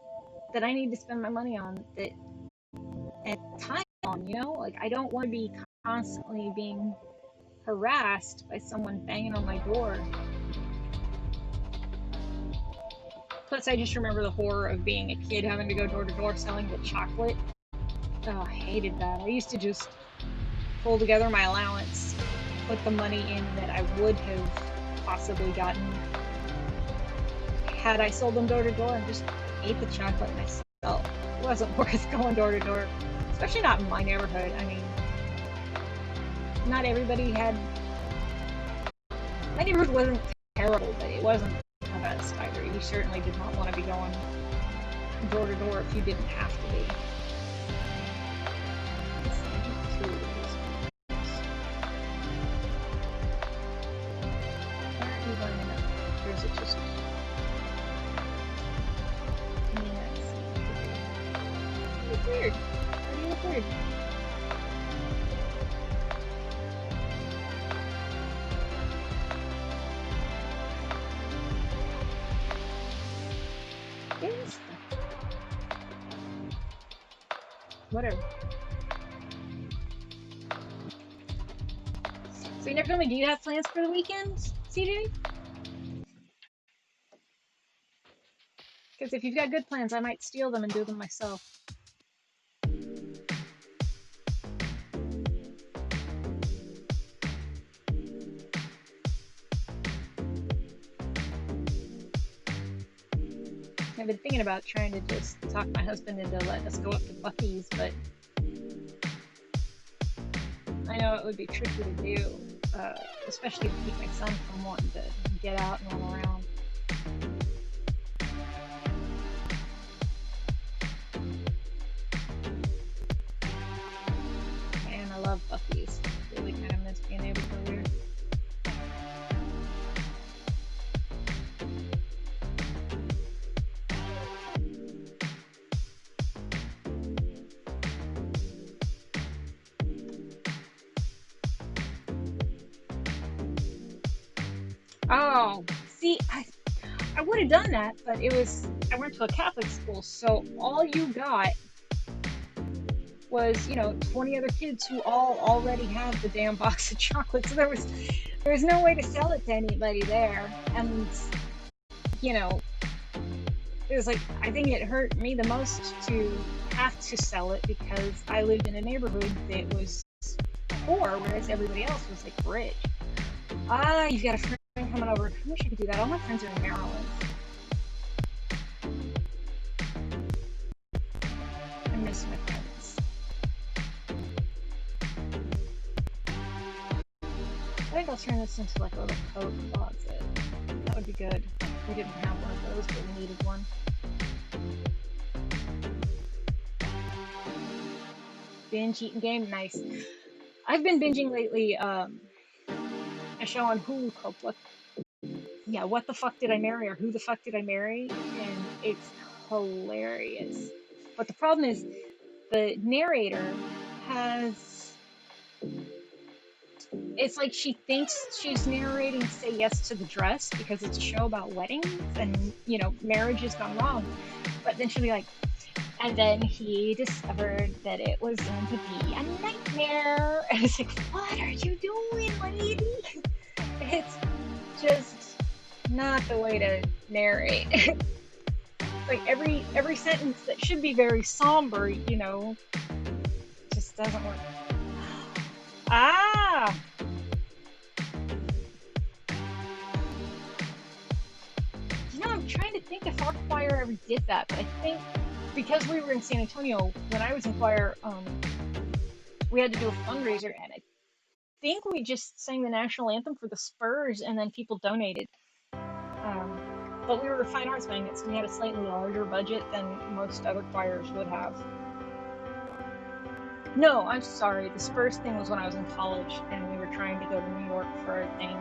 that I need to spend my money on that at time on, like I don't want to be constantly being harassed by someone banging on my door. Plus, I just remember the horror of being a kid having to go door to door selling the chocolate. Oh, I hated that. I used to just pull together my allowance, put the money in that I would have possibly gotten had I sold them door to door, and just ate the chocolate myself. It wasn't worth going door to door, especially not in my neighborhood. I mean, not everybody had. My neighborhood wasn't terrible, but it wasn't the best either. You certainly did not want to be going door to door if you didn't have to be. Or is it just you look weird? Why do you look weird? Yes. Whatever. So you never told me, do you have plans for the weekend, CJ? Because if you've got good plans, I might steal them and do them myself. I've been thinking about trying to just talk my husband into letting us go up to Buc-ee's, but I know it would be tricky to do, especially to keep my son from wanting to get out and run around. Man, I love Buc-ee's. Really kind of miss being able to go there. Oh, see, I would have done that, but I went to a Catholic school, so all you got was, 20 other kids who all already had the damn box of chocolate. So there was no way to sell it to anybody there. And, you know, it was like, I think it hurt me the most to have to sell it because I lived in a neighborhood that was poor, whereas everybody else was like rich. Ah, you've got a friend coming over. I wish I could do that. All my friends are in Maryland. I miss my friends. I think I'll turn this into like a little coat closet. That would be good. We didn't have one of those, but we needed one. Binge eating game, nice. I've been binging lately. A show on Hulu called What the Fuck Did I Marry, or Who the Fuck Did I Marry, and it's hilarious. But the problem is the narrator has. It's like she thinks she's narrating Say Yes to the Dress because it's a show about weddings and, marriage has gone wrong. But then she'll be like, and then he discovered that it was going to be a nightmare. And it's like, what are you doing, lady? It's just not the way to narrate. Like every sentence that should be very somber, just doesn't work. Ah! I'm trying to think if our choir ever did that, but I think because we were in San Antonio, when I was in choir, we had to do a fundraiser, and I think we just sang the national anthem for the Spurs, and then people donated. But we were a fine arts magnet, so we had a slightly larger budget than most other choirs would have. No, I'm sorry. The Spurs thing was when I was in college, and we were trying to go to New York for a thing.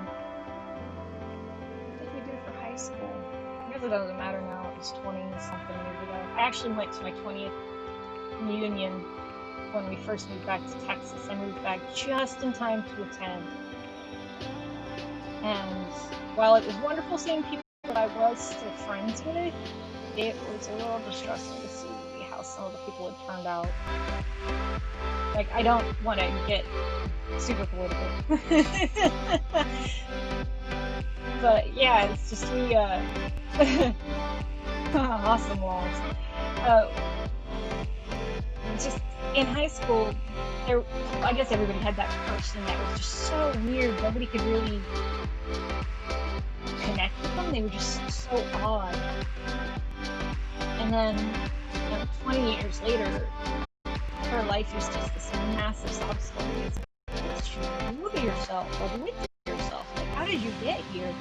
What did we do for high school? I guess it doesn't matter now. It was 20-something years ago. I actually went to my 20th reunion when we first moved back to Texas. I moved back just in time to attend. And while it was wonderful seeing people that I was still friends with, it was a little distressing to see how some of the people had turned out. Like, I don't want to get super political. But yeah, it's just awesome walls. Uh, just in high school, there, I guess everybody had that person that was just so weird. Nobody could really connect with them. They were just so odd. And then, 20 years later, her life is just this massive sob story. It's like, what did you do to yourself? Like, what did you do to yourself? Like, how did you get here?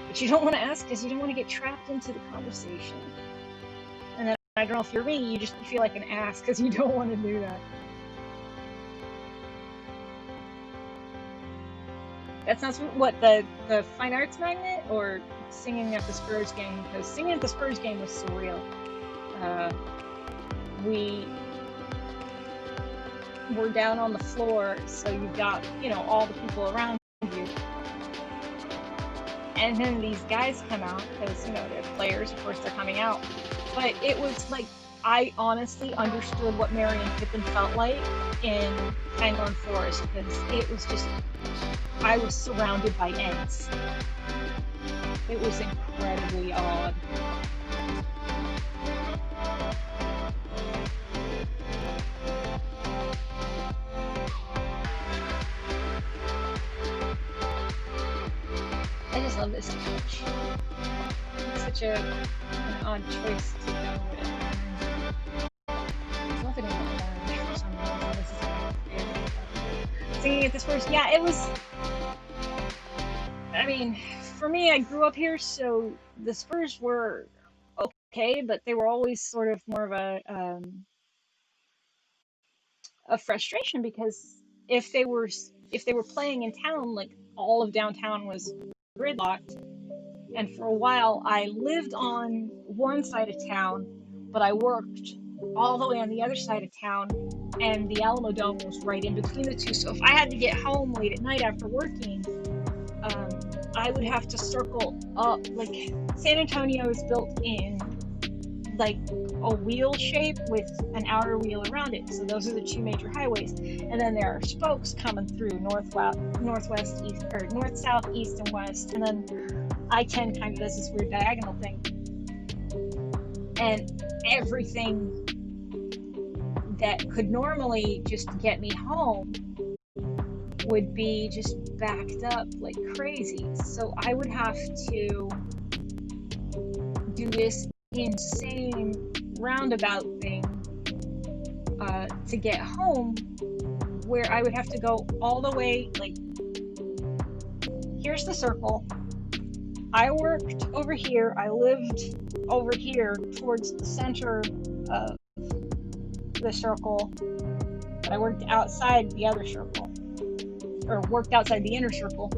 But you don't want to ask because you don't want to get trapped into the conversation. And then, I don't know if you're me, you feel like an ass because you don't want to do that. That sounds what the fine arts magnet or singing at the Spurs game, because singing at the Spurs game was surreal. We were down on the floor, so you've got all the people around you, and then these guys come out because they're players, of course they're coming out, but it was like I honestly understood what Merry and Pippin felt like in Fangorn Forest, because it was just I was surrounded by Ents. It was incredibly odd. I just love this couch. It's such an odd choice to go with. There's nothing about orange for some reason. This is my favorite. Singing at the Spurs, yeah, it was. I mean, for me, I grew up here, so the Spurs were okay, but they were always sort of more of a frustration, because if they were playing in town, like all of downtown was gridlocked, and for a while I lived on one side of town, but I worked all the way on the other side of town, and the Alamo Dome was right in between the two. So if I had to get home late at night after working, I would have to circle up. Like, San Antonio is built in like a wheel shape with an outer wheel around it. So those are the two major highways, and then there are spokes coming through northwest, east, or north, south, east, and west. And then I-10 kind of does this weird diagonal thing, and everything that could normally just get me home would be just backed up like crazy. So I would have to do this insane roundabout thing to get home, where I would have to go all the way, like, here's the circle. I worked over here, I lived over here towards the center of the circle, but I worked outside the other circle, or worked outside the inner circle.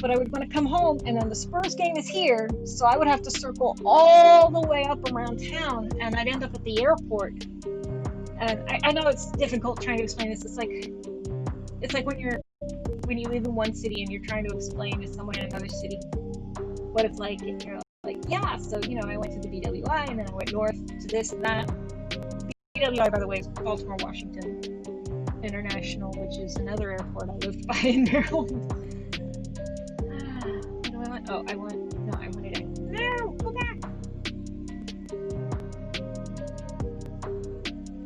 But I would want to come home, and then the Spurs game is here, so I would have to circle all the way up around town, and I'd end up at the airport. And I know it's difficult trying to explain this. It's like when you live in one city and you're trying to explain to someone in another city what it's like, and you're like, yeah, so I went to the BWI, and then I went north to this and that. BWI, by the way, is Baltimore Washington International, which is another airport I lived by in Maryland. I wanted it. No, go back.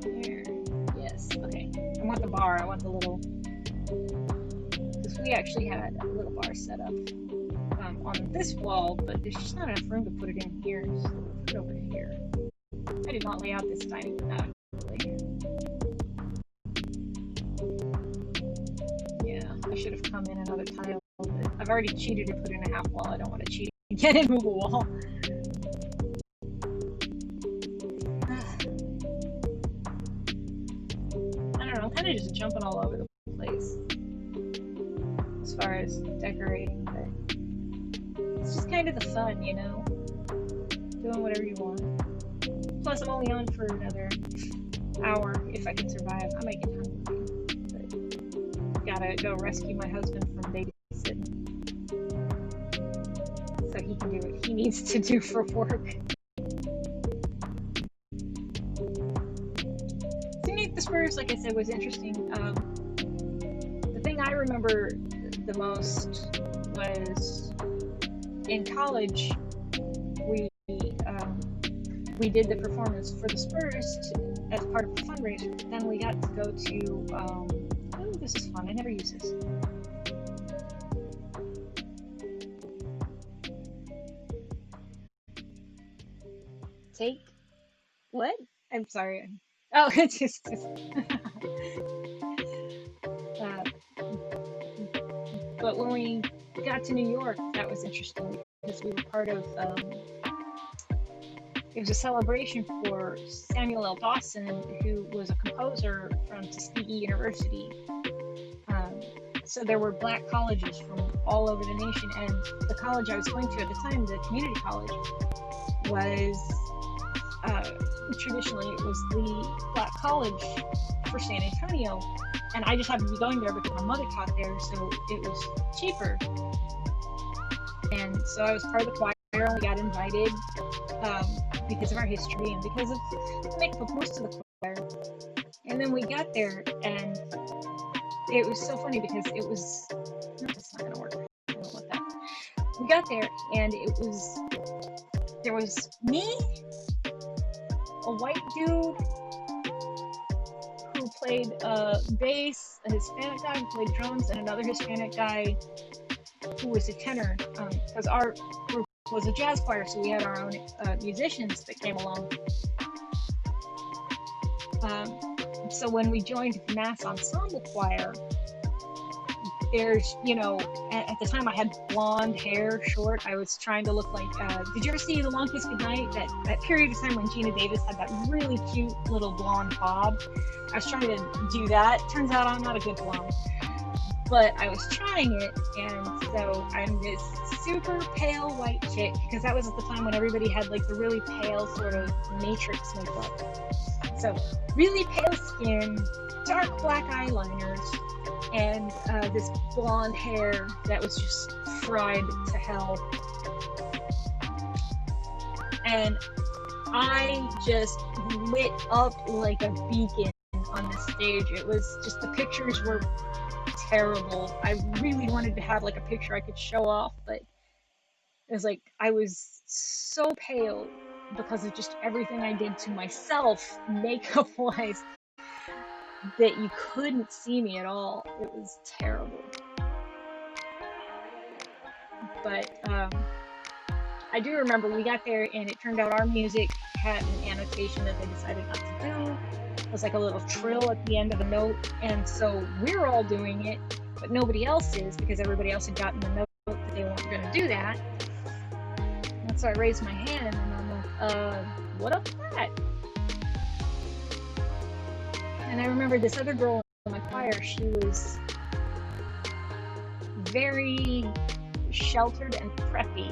There. Yes. Okay. I want the bar. I want the little. Because we actually had a little bar set up on this wall, but there's just not enough room to put it in here. So we'll put it over here. I did not lay out this dining room adequately. Yeah, I should have come in another tile. I've already cheated and put in a half wall. I don't want to cheat again and move a wall. I don't know, I'm kind of just jumping all over the place as far as decorating, but it's just kind of the fun, doing whatever you want. Plus, I'm only on for another hour if I can survive. I might get hungry, but gotta go rescue my husband from babysitting, so he can do what he needs to do for work. the Spurs, like I said, was interesting. The thing I remember the most was in college. We we did the performance for the Spurs as part of a fundraiser. Then we got to go to oh, this is fun. I never use this. Take what? I'm sorry. Oh, it's just. uh, but when we got to New York, that was interesting because we were part of. It was a celebration for Samuel L. Dawson, who was a composer from Tuskegee University. So there were black colleges from all over the nation, and the college I was going to at the time, the community college, was traditionally it was the black college for San Antonio, and I just happened to be going there because my mother taught there, so it was cheaper. And so I was part of the choir, and we got invited because of our history and because of the makeup of most of the choir. And then we got there, and it was so funny because it was no, that's not gonna work. I don't want that. We got there, and there was me, a white dude who played bass, a Hispanic guy who played drums, and another Hispanic guy who was a tenor, because our group was a jazz choir, so we had our own musicians that came along. So when we joined the Mass Ensemble Choir, there's, at the time I had blonde hair, short. I was trying to look like, did you ever see The Long Kiss Goodnight? That period of time when Gina Davis had that really cute little blonde bob. I was trying to do that. Turns out I'm not a good blonde. But I was trying it, and so I'm this super pale white chick, because that was at the time when everybody had like the really pale sort of Matrix makeup. So really pale skin, dark black eyeliners, and this blonde hair that was just fried to hell. And I just lit up like a beacon on the stage. It was just, the pictures were terrible. I really wanted to have like a picture I could show off, but it was like I was so pale because of just everything I did to myself makeup wise that you couldn't see me at all. It was terrible. But I do remember we got there, and it turned out our music had an annotation that they decided not to do. It was like a little trill at the end of a note, and so we're all doing it, but nobody else is, because everybody else had gotten the note that they weren't going to do that. And so I raised my hand, and I'm like, what up with that? And I remember this other girl in my choir, she was very sheltered and preppy.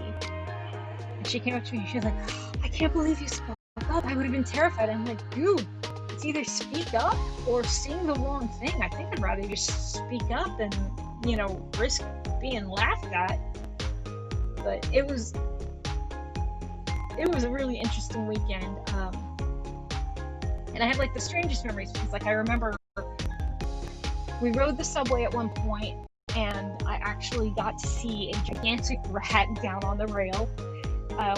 And she came up to me and she was like, I can't believe you spoke up. I would have been terrified. I'm like, dude, it's either speak up or sing the wrong thing. I think I'd rather just speak up and, risk being laughed at. But it was a really interesting weekend. And I have like the strangest memories, because like I remember we rode the subway at one point, and I actually got to see a gigantic rat down on the rail.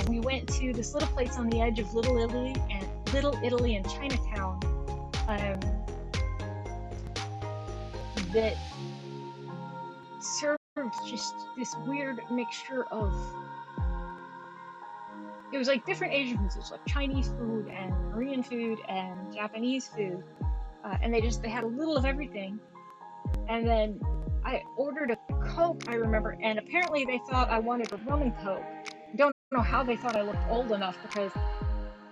We went to this little place on the edge of Little Italy and Chinatown that served just this weird mixture of, it was like different Asian foods. It was like Chinese food and Korean food and Japanese food, and they had a little of everything. And then I ordered a Coke, I remember, and apparently they thought I wanted a rum and Coke. Don't know how they thought I looked old enough, because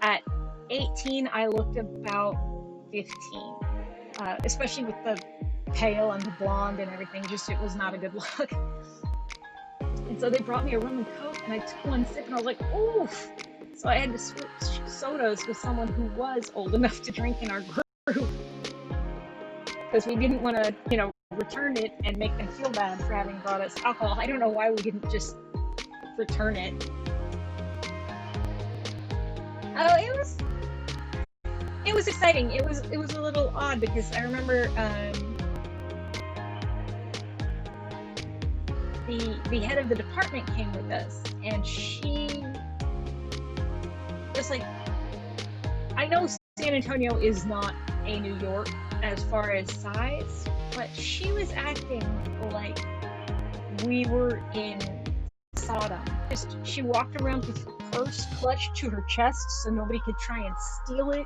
at 18 I looked about 15, especially with the pale and the blonde and everything. Just, it was not a good look. And so they brought me a rum and Coke, and I took one sip, and I was like, oof. So I had to switch sodas with someone who was old enough to drink in our group, because we didn't want to, return it and make them feel bad for having brought us alcohol. I don't know why we didn't just return it. Oh, it it was exciting. It was a little odd because I remember the head of the department came with us, and she was like, I know San Antonio is not a New York as far as size, but she was acting like we were in Sodom. Just she walked around with her purse clutched to her chest so nobody could try and steal it.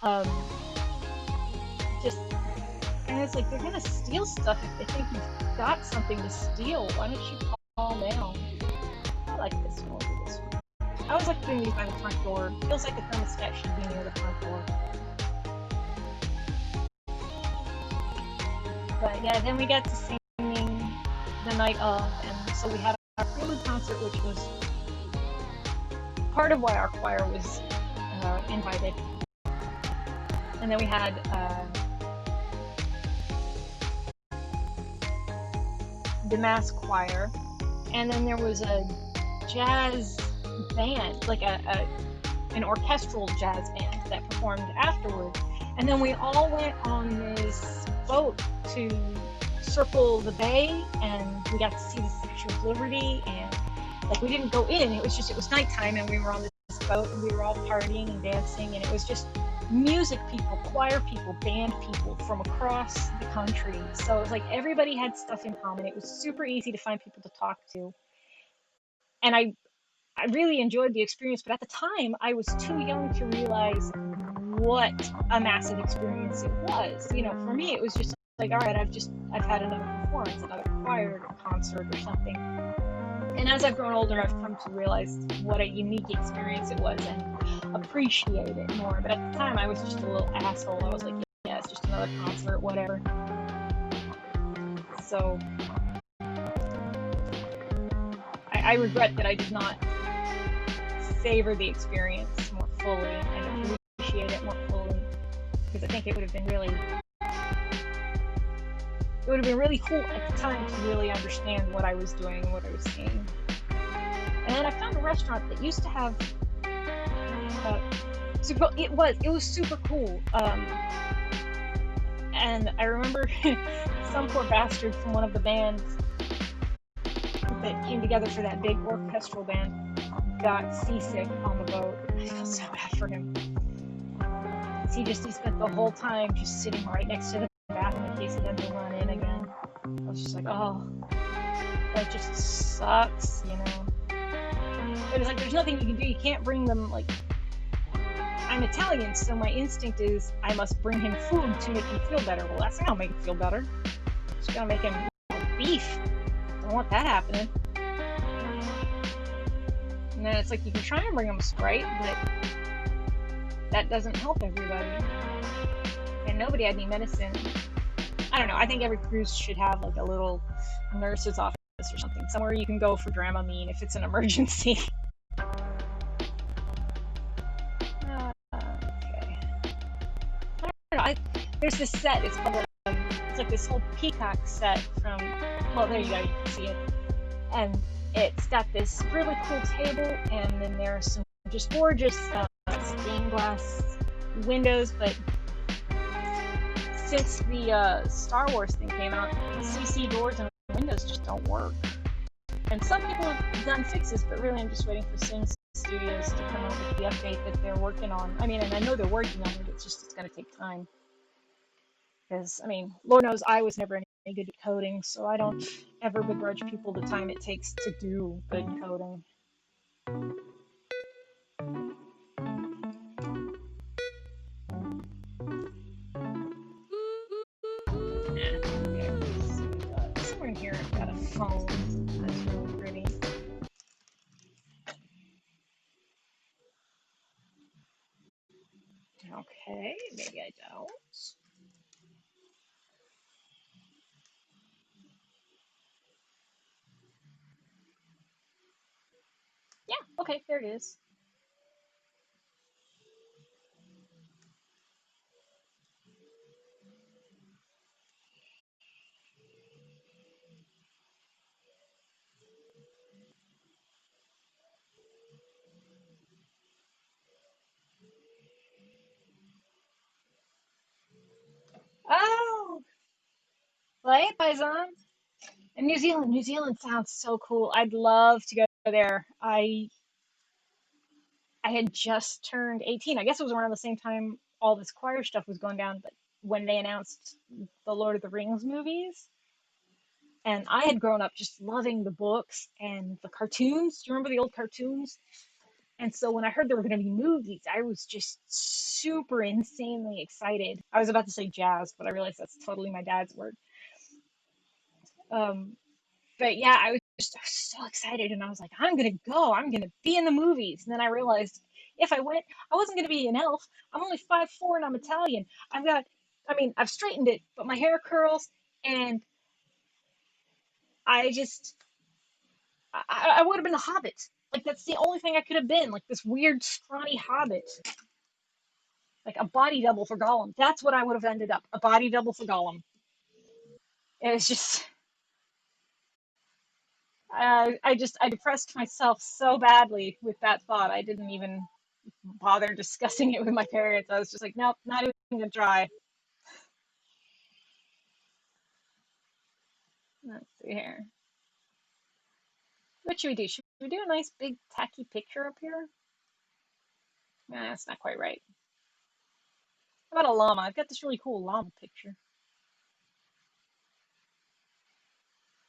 Um, just and it's like they're gonna steal stuff if they think you've got something to steal. Why don't you calm down? I like this one. We'll do this one. I always like doing these by the front door. Feels like the thermostat should be near the front door. But yeah, then we got to singing the night of, and so we had our prelude concert, which was part of why our choir was invited. And then we had the mass choir, and then there was a jazz band, like an orchestral jazz band that performed afterward. And then we all went on this boat to circle the bay, and we got to see the Statue of Liberty. And like we didn't go in; it was nighttime, and we were on this boat, and we were all partying and dancing, and it was just music people, choir people, band people from across the country. So it was like everybody had stuff in common. It was super easy to find people to talk to, and I really enjoyed the experience. But at the time, I was too young to realize what a massive experience it was. You know, for me, it was just like, all right, I've had another performance, another choir concert or something. And as I've grown older, I've come to realize what a unique experience it was and appreciate it more. But at the time, I was just a little asshole. I was like, yeah, it's just another concert, whatever. So I regret that I did not savor the experience more fully and appreciate it more fully, because I think it would have been really cool at the time to really understand what I was doing and what I was seeing. And then I found a restaurant that used to have it was super cool. And I remember some poor bastard from one of the bands that came together for that big orchestral band got seasick on the boat. I felt so bad for him. He spent the whole time just sitting right next to the bathroom in case he had to run in again. I was just like, oh, that just sucks, you know. But it's like there's nothing you can do. You can't bring them, like, I'm Italian, so my instinct is I must bring him food to make him feel better. Well, that's not gonna make him feel better. It's gonna make him beef. Don't want that happening. And then it's like you can try and bring him a Sprite, but that doesn't help everybody. And nobody had any medicine. I don't know. I think every cruise should have like a little nurse's office or something, somewhere you can go for Dramamine if it's an emergency. Okay. I don't know. There's this set. It's called it's like this whole peacock set from. Well, there you go. You can see it, and it's got this really cool table, and then there are some just gorgeous stained glass windows, but since the Star Wars thing came out, the CC doors and windows just don't work. And some people have done fixes, but really I'm just waiting for Sim Studios to come out with the update that they're working on. I mean, and I know they're working on it, it's going to take time. Because, I mean, Lord knows I was never any good at coding, so I don't ever begrudge people the time it takes to do good coding. Somewhere in here I've got a phone that's really pretty. Okay, maybe I don't. Yeah, okay, there it is. Paisan in New Zealand. New Zealand sounds so cool. I'd love to go there. I had just turned 18. I guess it was around the same time all this choir stuff was going down, but when they announced the Lord of the Rings movies, and I had grown up just loving the books and the cartoons. Do you remember the old cartoons? And so when I heard there were going to be movies, I was just super insanely excited. I was about to say jazz, but I realized that's totally my dad's word. Um, but yeah, I was so excited, and I was like, I'm gonna go. I'm gonna be in the movies. And then I realized if I went, I wasn't gonna be an elf. I'm only 5'4" and I'm Italian. I've got, I mean, I've straightened it, but my hair curls, and I just, I would have been a hobbit. Like that's the only thing I could have been, like this weird scrawny hobbit, like a body double for Gollum. That's what I would have ended up, a body double for Gollum. It was just, I depressed myself so badly with that thought. I didn't even bother discussing it with my parents. I was just like, nope, not even gonna try. Let's see here. What should we do? Should we do a nice big tacky picture up here? Nah, that's not quite right. How about a llama? I've got this really cool llama picture.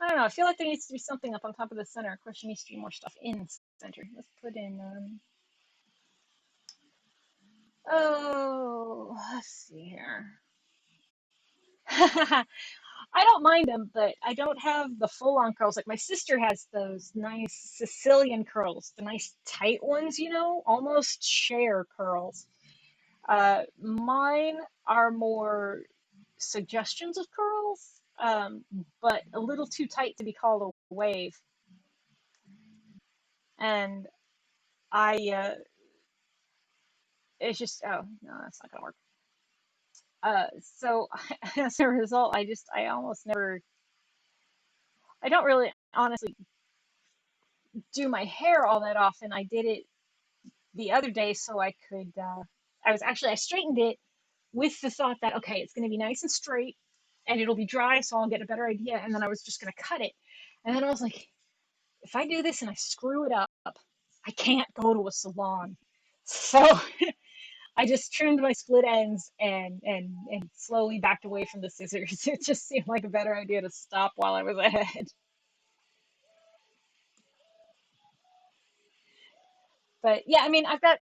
I don't know. I feel like there needs to be something up on top of the center. Of course, there needs to be more stuff in the center. Let's put in. Oh, let's see here. I don't mind them, but I don't have the full-on curls. Like my sister has those nice Sicilian curls, the nice tight ones, almost Cher curls. Mine are more suggestions of curls, but a little too tight to be called a wave. And it's just, oh, no, that's not gonna work. So as a result, I almost never, I don't really honestly do my hair all that often. I did it the other day so I could, I straightened it with the thought that, okay, it's going to be nice and straight and it'll be dry, so I'll get a better idea. And then I was just going to cut it. And then I was like, if I do this and I screw it up, I can't go to a salon. So I just trimmed my split ends and slowly backed away from the scissors. It just seemed like a better idea to stop while I was ahead. But yeah, I mean, I've got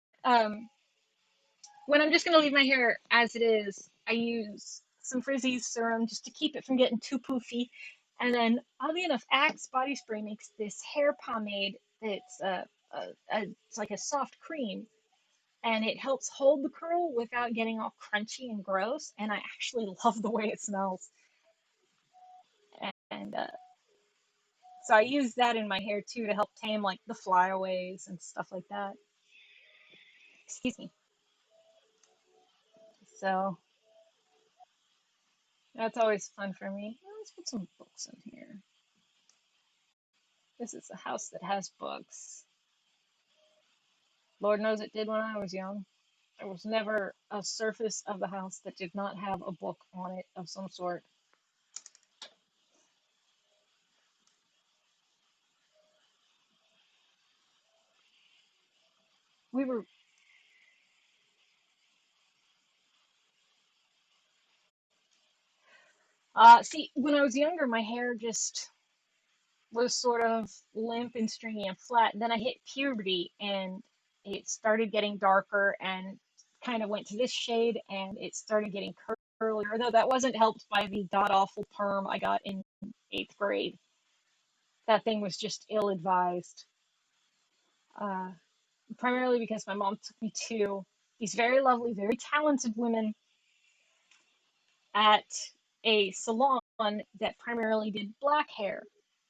when I'm just going to leave my hair as it is, I use some Frizzy serum just to keep it from getting too poofy. And then, oddly enough, Axe body spray makes this hair pomade that's it's like a soft cream, and it helps hold the curl without getting all crunchy and gross. And I actually love the way it smells. And so I use that in my hair too to help tame like the flyaways and stuff like that. Excuse me. So that's always fun for me. Let's put some books in here. This is a house that has books. Lord knows it did when I was young. There was never a surface of the house that did not have a book on it of some sort. We were, see, when I was younger, my hair just was sort of limp and stringy and flat. And then I hit puberty and it started getting darker and kind of went to this shade and it started getting curlier, though that wasn't helped by the god awful perm I got in 8th grade. That thing was just ill advised. Uh, Primarily because my mom took me to these very lovely, very talented women at a salon that primarily did black hair.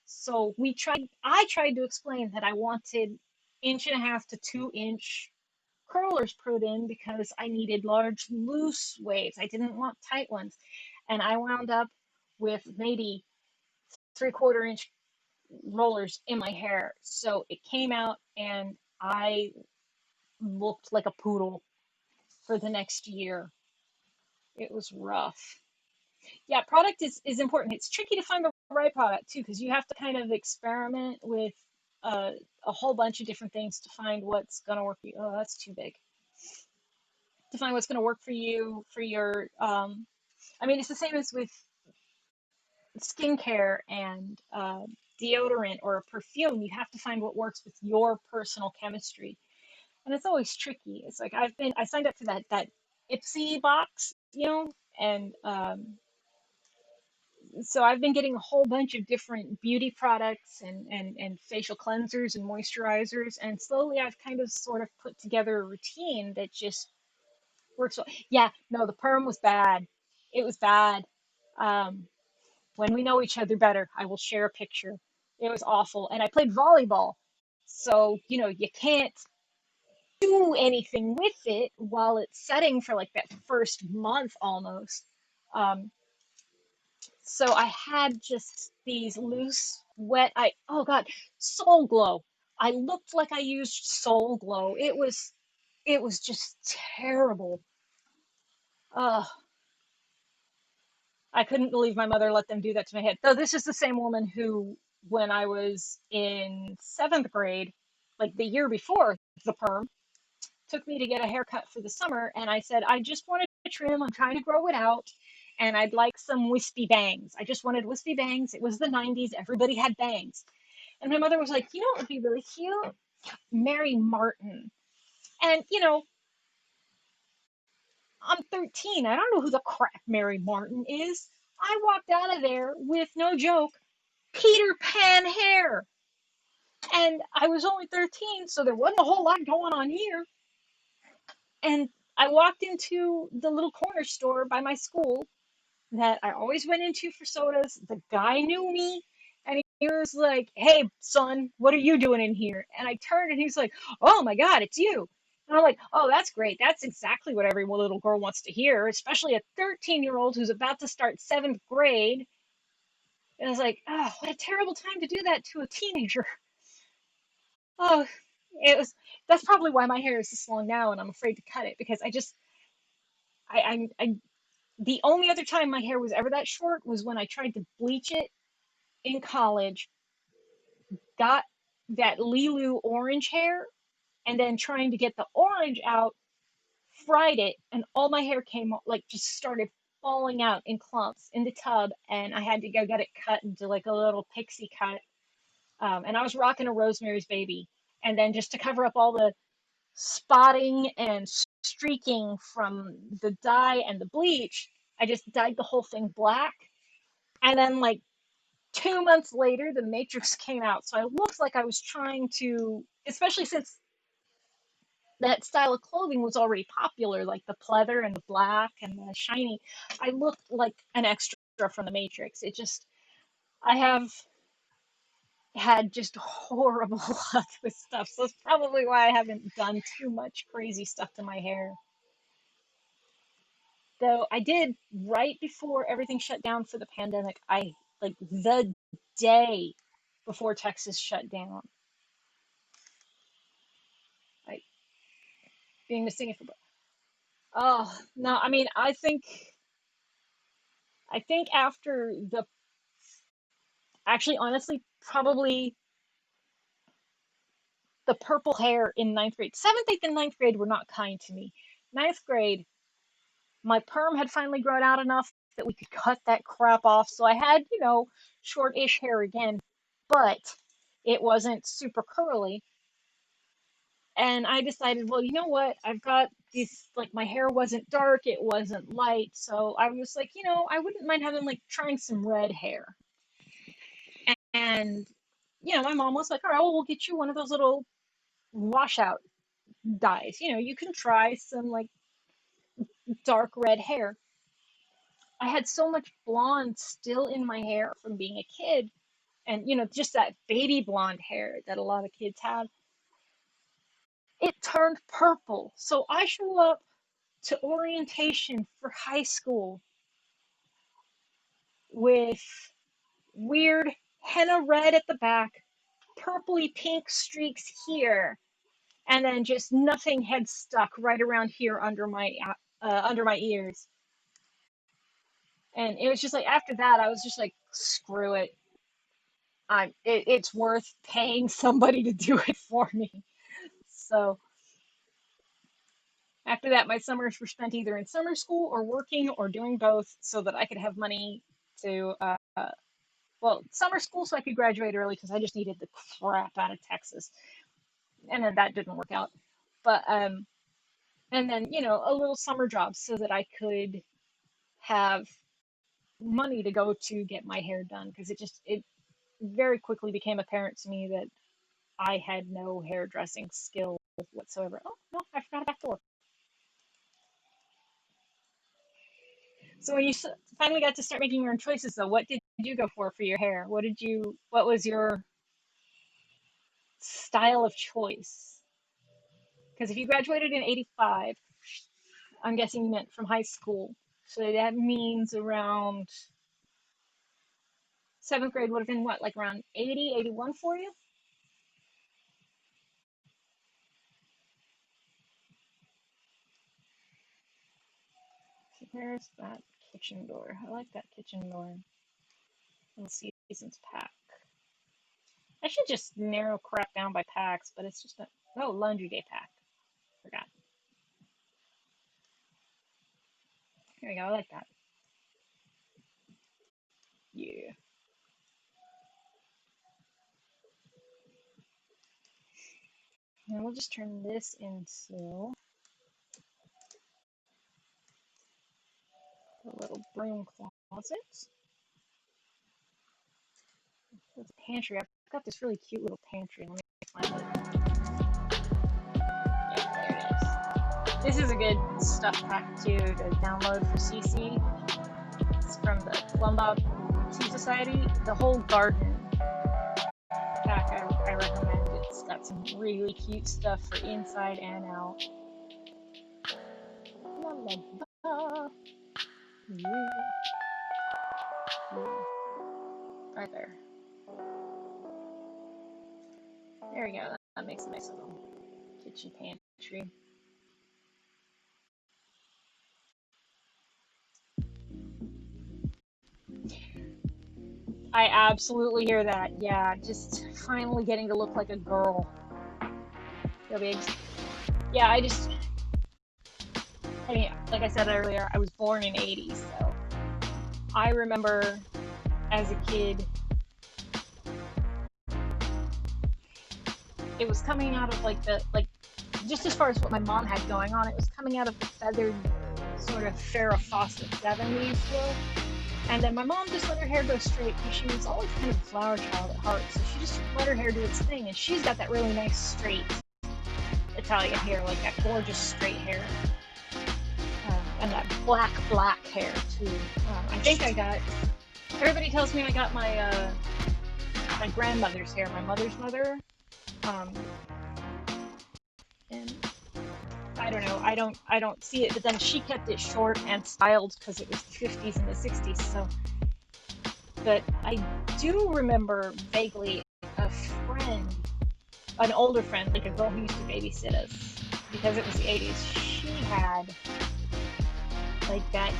So I tried to explain that I wanted 1.5 to 2 inch curlers put in because I needed large, loose waves. I didn't want tight ones. And I wound up with maybe 3/4 inch rollers in my hair. So it came out and I looked like a poodle for the next year. It was rough. Yeah, product is important. It's tricky to find the right product too, because you have to kind of experiment with uh, a whole bunch of different things to find what's gonna work for you. Oh, that's too big. To find what's gonna work for you for your. I mean, it's the same as with skincare and deodorant or a perfume. You have to find what works with your personal chemistry, and it's always tricky. It's like I signed up for that Ipsy box, and so I've been getting a whole bunch of different beauty products and facial cleansers and moisturizers, and slowly I've kind of sort of put together a routine that just works well. Yeah, no, the perm was bad. It was bad. Um, when we know each other better, I will share a picture. It was awful, and I played volleyball, so you can't do anything with it while it's setting for like that first month almost. Um, So I had just these loose, wet, oh God, Soul Glow. I looked like I used Soul Glow. It was just terrible. Uh, I couldn't believe my mother let them do that to my head. Though this is the same woman who, when I was in seventh grade, like the year before the perm, took me to get a haircut for the summer, and I said, I just wanted a trim. I'm trying to grow it out, and I'd like some wispy bangs. I just wanted wispy bangs. It was the 90s. Everybody had bangs. And my mother was like, you know what would be really cute? Mary Martin. And, I'm 13. I don't know who the crap Mary Martin is. I walked out of there with, no joke, Peter Pan hair. And I was only 13, so there wasn't a whole lot going on here. And I walked into the little corner store by my school that I always went into for sodas. The guy knew me, and he was like, "Hey, son, what are you doing in here?" And I turned and he's like, "Oh my God, it's you." And I'm like, "Oh, that's great. That's exactly what every little girl wants to hear, especially a 13-year-old who's about to start seventh grade." And I was like, "Oh, what a terrible time to do that to a teenager." Oh, it was. That's probably why my hair is this long now, and I'm afraid to cut it because I the only other time my hair was ever that short was when I tried to bleach it in college, got that Lilu orange hair, and then trying to get the orange out, fried it, and all my hair came like just started falling out in clumps in the tub, and I had to go get it cut into like a little pixie cut. And I was rocking a Rosemary's Baby, and then just to cover up all the spotting and streaking from the dye and the bleach, I just dyed the whole thing black. And then like 2 months later, The Matrix came out. So I looked like I was trying to, especially since that style of clothing was already popular, like the pleather and the black and the shiny. I looked like an extra from The Matrix. I have had just horrible luck with stuff. So that's probably why I haven't done too much crazy stuff to my hair. Though I did right before everything shut down for the pandemic. I like the day before Texas shut down. Like being the singer for. Oh no, I mean I think after the actually honestly probably the purple hair in ninth grade. Seventh, eighth, and ninth grade were not kind to me. Ninth grade, my perm had finally grown out enough that we could cut that crap off. So I had, short-ish hair again, but it wasn't super curly. And I decided, well, you know what? I've got these, like, my hair wasn't dark, it wasn't light. So I was like, I wouldn't mind having, like, trying some red hair. And, my mom was like, all right, well, we'll get you one of those little washout dyes. You can try some, like, dark red hair. I had so much blonde still in my hair from being a kid, and, just that baby blonde hair that a lot of kids have. It turned purple. So I show up to orientation for high school with weird henna red at the back, purpley pink streaks here, and then just nothing had stuck right around here under my ears. And it was just like after that, I was just like, screw it. It's worth paying somebody to do it for me. So after that, my summers were spent either in summer school or working or doing both so that I could have money to, well, summer school so I could graduate early because I just needed the crap out of Texas. And then that didn't work out. But, and then, a little summer job so that I could have money to go to get my hair done because it very quickly became apparent to me that I had no hairdressing skill whatsoever. Oh, no, I forgot a back door. So when you finally got to start making your own choices, though, what did you go for your hair? What was your style of choice? Because if you graduated in 85, I'm guessing you meant from high school. So that means around seventh grade would have been what, like around 80, 81 for you? So there's that kitchen door. I like that kitchen door. Little seasons pack. I should just narrow crap down by packs, but it's just a oh, laundry day pack. Forgot. Here we go. I like that. Yeah. And we'll just turn this into a little broom closet. It's a pantry. I've got this really cute little pantry. Let me find it. Yeah, there it is. This is a good stuff pack too to download for CC. It's from the Plumbob Tea Society. The whole garden pack I recommend. It's got some really cute stuff for inside and out. La, la, la. Yeah. Yeah. Right there. There we go. That makes a nice little kitchen pantry. I absolutely hear that. Yeah, just finally getting to look like a girl. Go Bigs. Yeah, I mean, like I said earlier, I was born in '80s, so I remember as a kid, it was coming out of just as far as what my mom had going on, it was coming out of the feathered sort of Farrah Fawcett '70s look. And then my mom just let her hair go straight because she was always kind of a flower child at heart. So she just let her hair do its thing. And she's got that really nice straight Italian hair, like that gorgeous straight hair. And that black hair, too. I think everybody tells me I got my grandmother's hair, my mother's mother. Um, and I don't know, I don't see it, but then she kept it short and styled because it was the 50s and the 60s. So but I do remember vaguely a friend, an older friend, like a girl who used to babysit us, because it was the 80s. She had like that,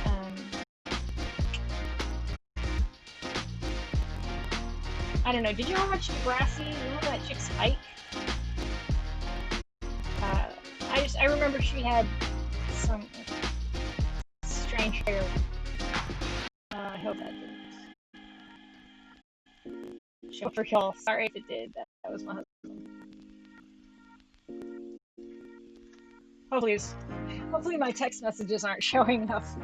I don't know, did you ever watch Degrassi? You remember that chick Spike? Uh, I remember she had some strange hair. I hope that didn't show for y'all. Sorry if it did. That was my husband. Hopefully, hopefully my text messages aren't showing enough.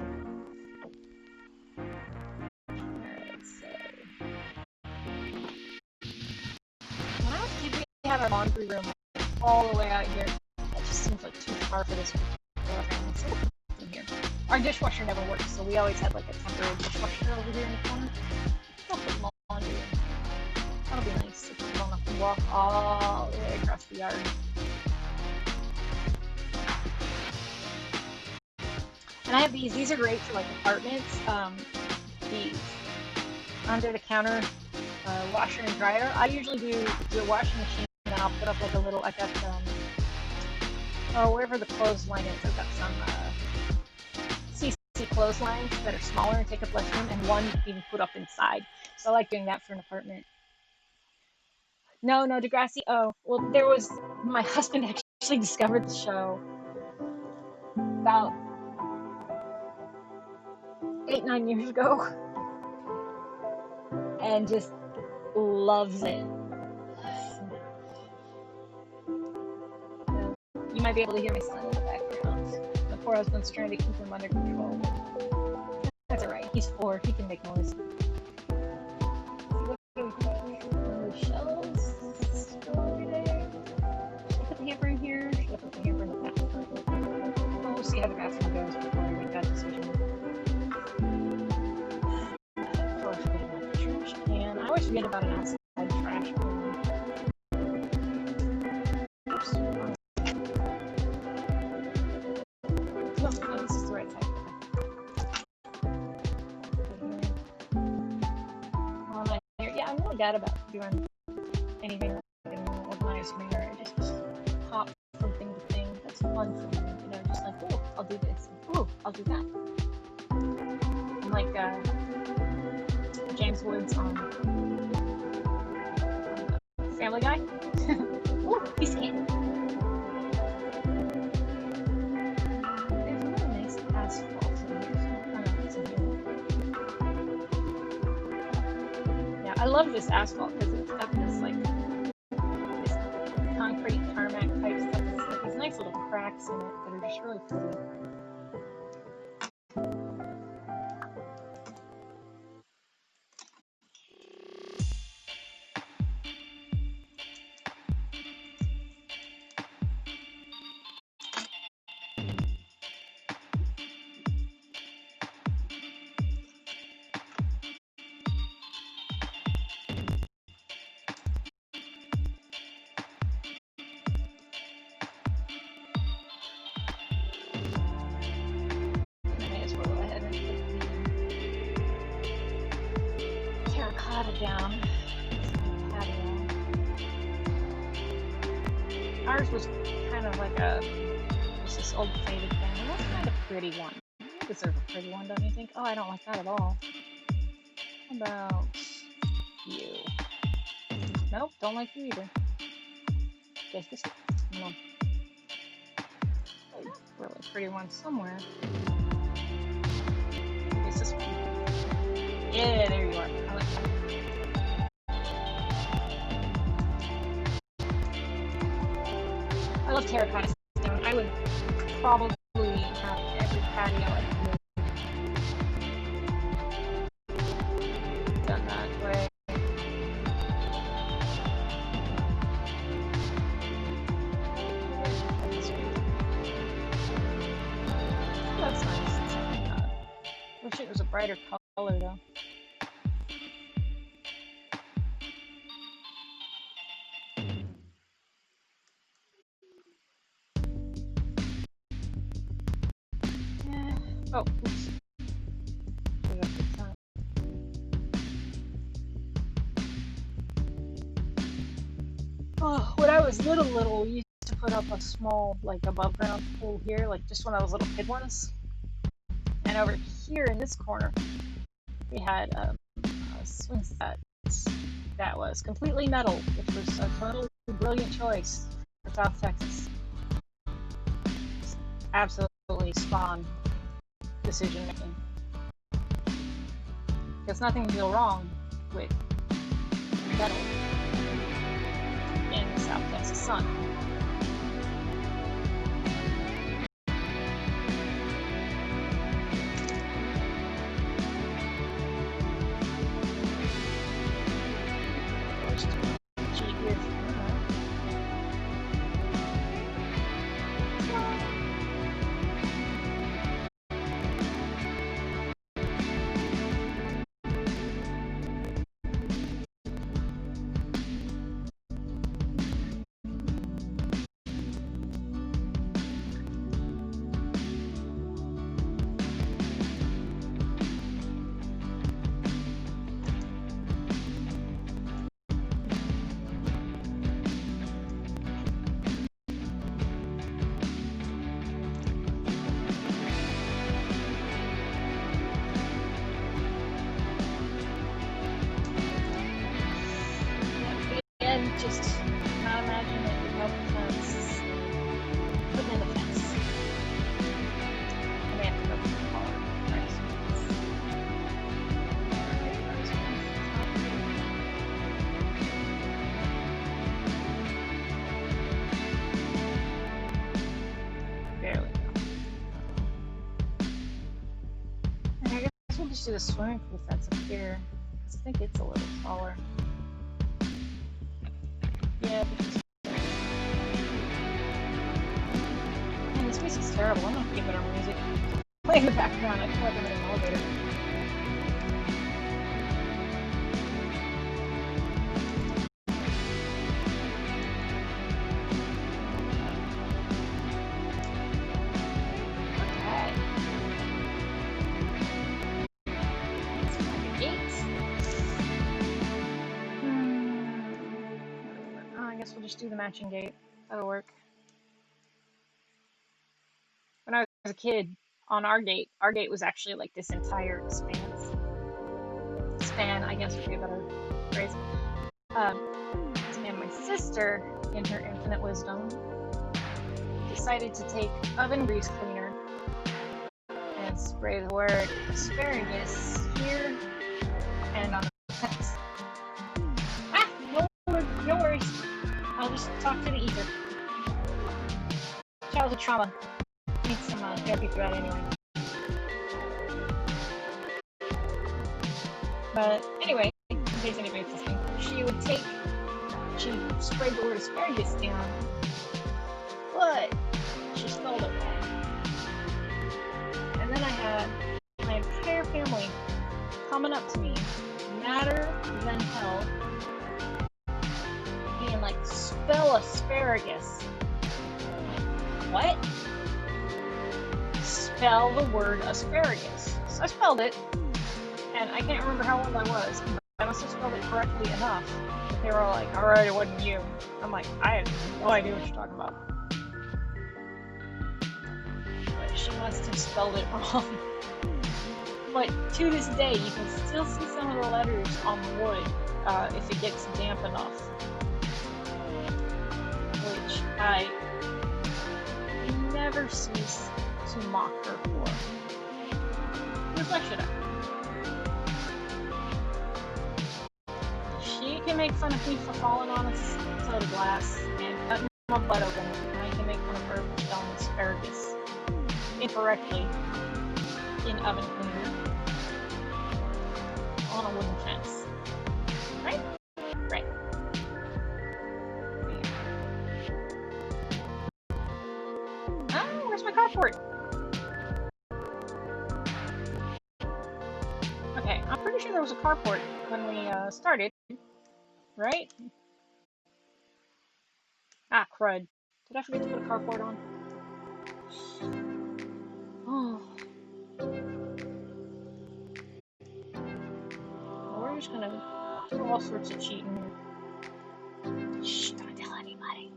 Alright, so when I was a kid, we had our laundry room all the way out here. That just seems like too far for this family. So in here, our dishwasher never worked, so we always had like a temporary dishwasher over here in the corner. I'll put laundry in here. That'll be nice if you don't have to walk all the way across the yard. And I have these. These are great for like apartments. These under the counter washer and dryer. I usually do the washing machine, and then I'll put up like a little. I got oh, wherever the clothesline is, I've got some CC clotheslines that are smaller and take up less room, and one you can put up inside. So I like doing that for an apartment. No, no, Degrassi. Oh, well, there was my husband actually discovered the show about 8, 9 years ago, and just loves it. You might be able to hear my son in the background. My poor husband's trying to keep him under control. That's alright. He's 4. He can make noise. The shelves over there. Should I put the hamper in here? Should I put the hamper in the bathroom? We'll see how the bathroom goes before I make that decision. Trash can. I always forget about an outside trash can. Oops. No, this is the right side. Yeah, I'm really bad about doing anything in an organized manner. I just hop from thing to thing. That's fun for me, you know, just like, oh, I'll do this. Oh, I'll do that. I'm like James Woods on Family Guy. Ooh, he's hitting. There's a little nice asphalt in here. So I don't know if it's in here. Yeah, I love this asphalt because it's got this like this concrete tarmac type stuff. It's like these nice little cracks in it that are just really pretty. Down patio. Ours was kind of like this old faded thing. And that's kind of a pretty one. You deserve a pretty one, don't you think? Oh, I don't like that at all. How about you? Nope, don't like you either. Guess this one. No. Oh, really pretty one somewhere. Guess this one. Yeah, there you are. I like that. I love terracotta stone. I would probably have every patio I could done that way. That's nice. Wish it was a brighter color though. Oh, oops. Oh, when I was little, we used to put up a small, like, above ground pool here, like just one of those little kid ones. And over here in this corner, we had a swing set that was completely metal, which was a totally brilliant choice for South Texas. Absolutely spawn decision making. Because nothing can go wrong with metal in the South Texas sun. do the swimming pool fence up here. I think it's a little taller. Yeah, man, this music's terrible. I'm gonna get better music. Play in the background. I feel like I'm in an elevator. We'll just do the matching gate. That'll work. When I was a kid, on our gate was actually like this entire span, I guess would be a better phrase. And my sister, in her infinite wisdom, decided to take oven grease cleaner and spray the word asparagus here and on the fence. Ah, no worries. I'll just talk to the ether. Childhood trauma. Need some therapy for that anyway. But anyway, in case anybody's listening, she sprayed the word asparagus down, but she spelled it wrong. And then I had my entire family coming up to me, madder than hell, being like, spell asparagus. I'm like, what? Spell the word asparagus. So I spelled it, and I can't remember how old I was, but I must have spelled it correctly enough. They were all like, alright, it wasn't you. I'm like, I have no idea what you're talking about. But she must have spelled it wrong. But to this day, you can still see some of the letters on the wood if it gets damp enough. Which I never cease to mock her for. Because why should I? She can make fun of me for falling on a soda glass and cutting my butt open, and I can make fun of her for spelling asparagus incorrectly in oven cleaner on a wooden fence. Right? Right. Oh, where's my carport? Okay, I'm pretty sure there was a carport when we started, right? Ah, crud. Did I forget to put a carport on? Oh. Well, we're just gonna do all sorts of cheating here. Shh, don't tell anybody.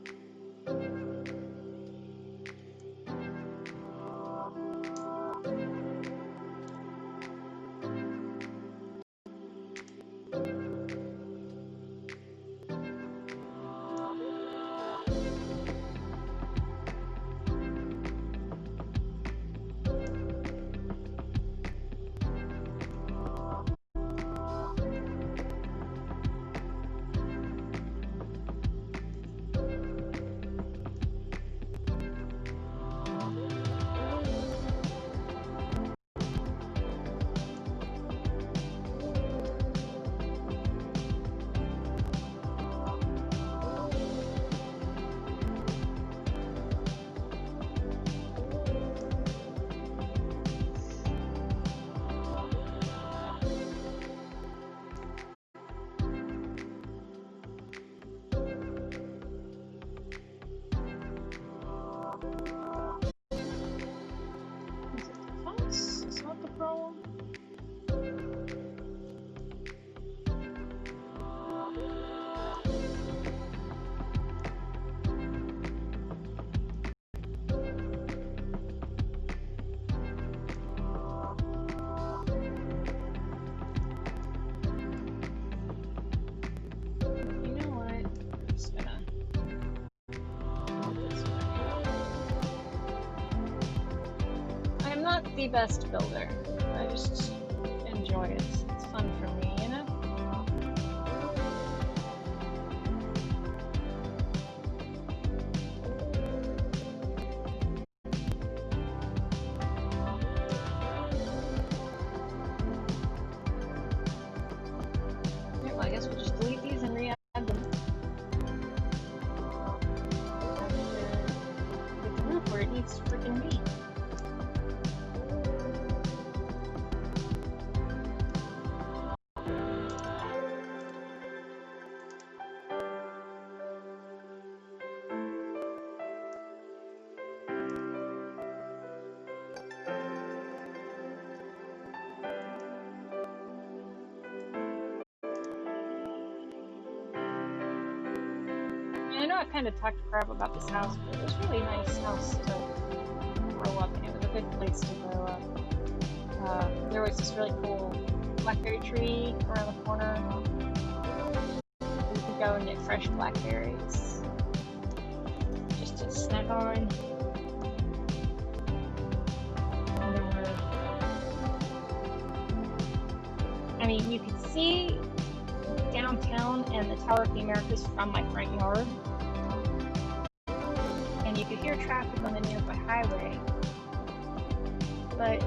Is that the problem? You know what? I'm just gonna... I'm not the best builder. I just enjoy it. It's fun for me, you know? I kind of talked crap about this house, but it was really a nice house to grow up in. It was a good place to grow up. There was this really cool blackberry tree around the corner. You could go and get fresh blackberries just to snack on. And there were, I mean, you could see downtown and the Tower of the Americas from my front yard, and you could hear traffic on the nearby highway. But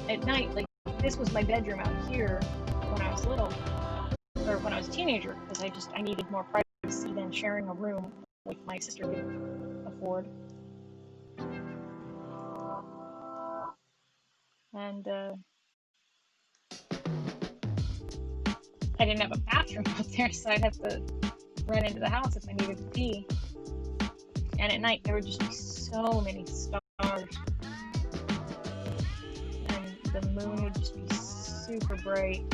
at night, like, this was my bedroom out here when I was little, or when I was a teenager, because I needed more privacy than sharing a room like my sister could afford. And I didn't have a bathroom up there, so I'd have to run into the house if I needed to pee. And at night, there would just be so many stars. And the moon would just be super bright.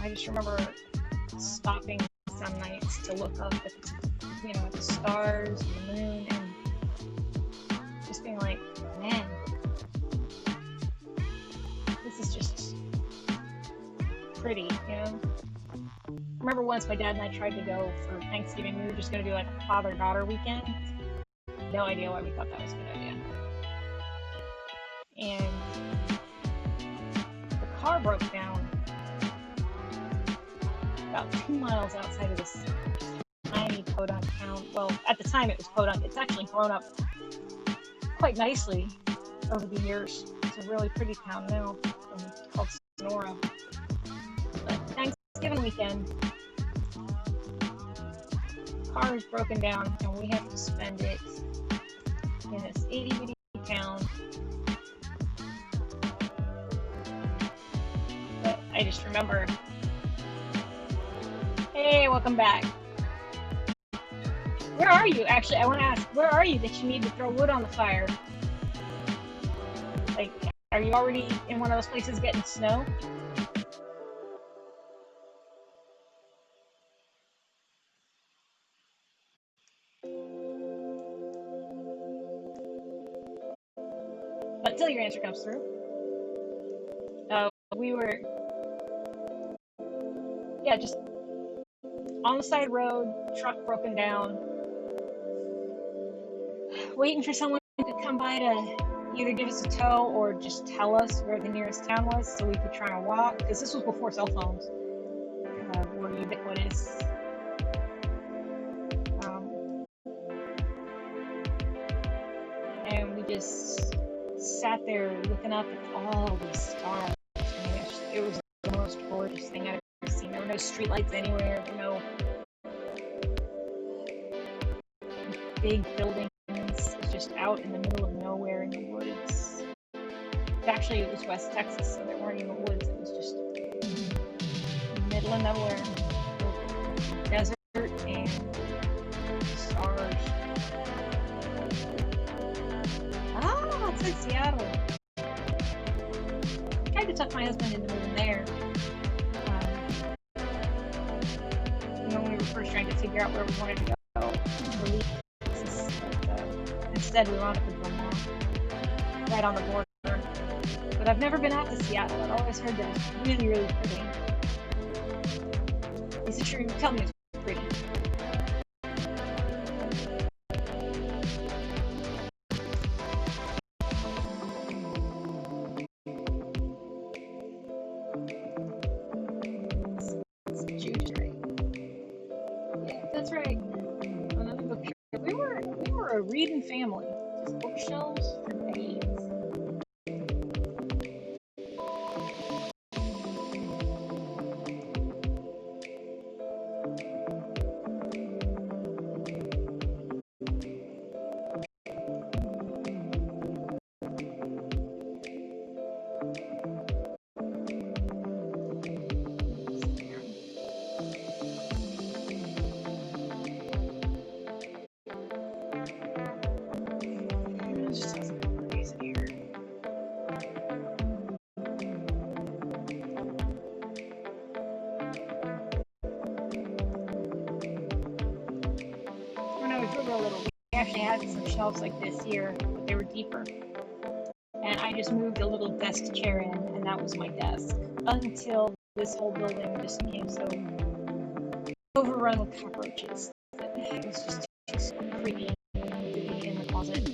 I just remember stopping some nights to look up at at the stars and the moon, and just being like, man, this is just pretty, I remember once my dad and I tried to go for Thanksgiving. We were just going to do like a father-daughter weekend. No idea why we thought that was a good idea. And the car broke down about 2 miles outside of this tiny podunk town. Well, at the time it was podunk. It's actually grown up quite nicely over the years. It's a really pretty town now, called Sonora. But Thanksgiving weekend, car is broken down, and we have to spend it in this itty-bitty town. But I just remember, hey, welcome back. Where are you? Actually, I want to ask, where are you that you need to throw wood on the fire? Like, are you already in one of those places getting snow? Until your answer comes through. We were, just on the side road, truck broken down, waiting for someone to come by to either give us a tow or just tell us where the nearest town was so we could try and walk, because this was before cell phones were ubiquitous. And we just sat there looking up at all these stars. I mean, it was the most gorgeous thing I've ever seen. There were no streetlights anywhere. There were no big buildings. It was just out in the middle of nowhere in the woods. Actually, it was West Texas, so there weren't even woods. It was just middle of nowhere. Desert and stars. Ah, it's in Seattle. I tried to talk my husband into moving there. When we were first trying to figure out where we wanted to go for leave. Instead, we wound up in Vermont, right on the border. But I've never been out to Seattle. I've always heard that it's really, really pretty. Is it true? Tell me it's pretty. Jude's right. Yeah, that's right. Another book. We were a reading family. Just bookshelves for days. Just had some shelves like this here, but they were deeper. And I just moved a little desk chair in, and that was my desk. Until this whole building just became so overrun with cockroaches. It was just too creepy to be in the closet.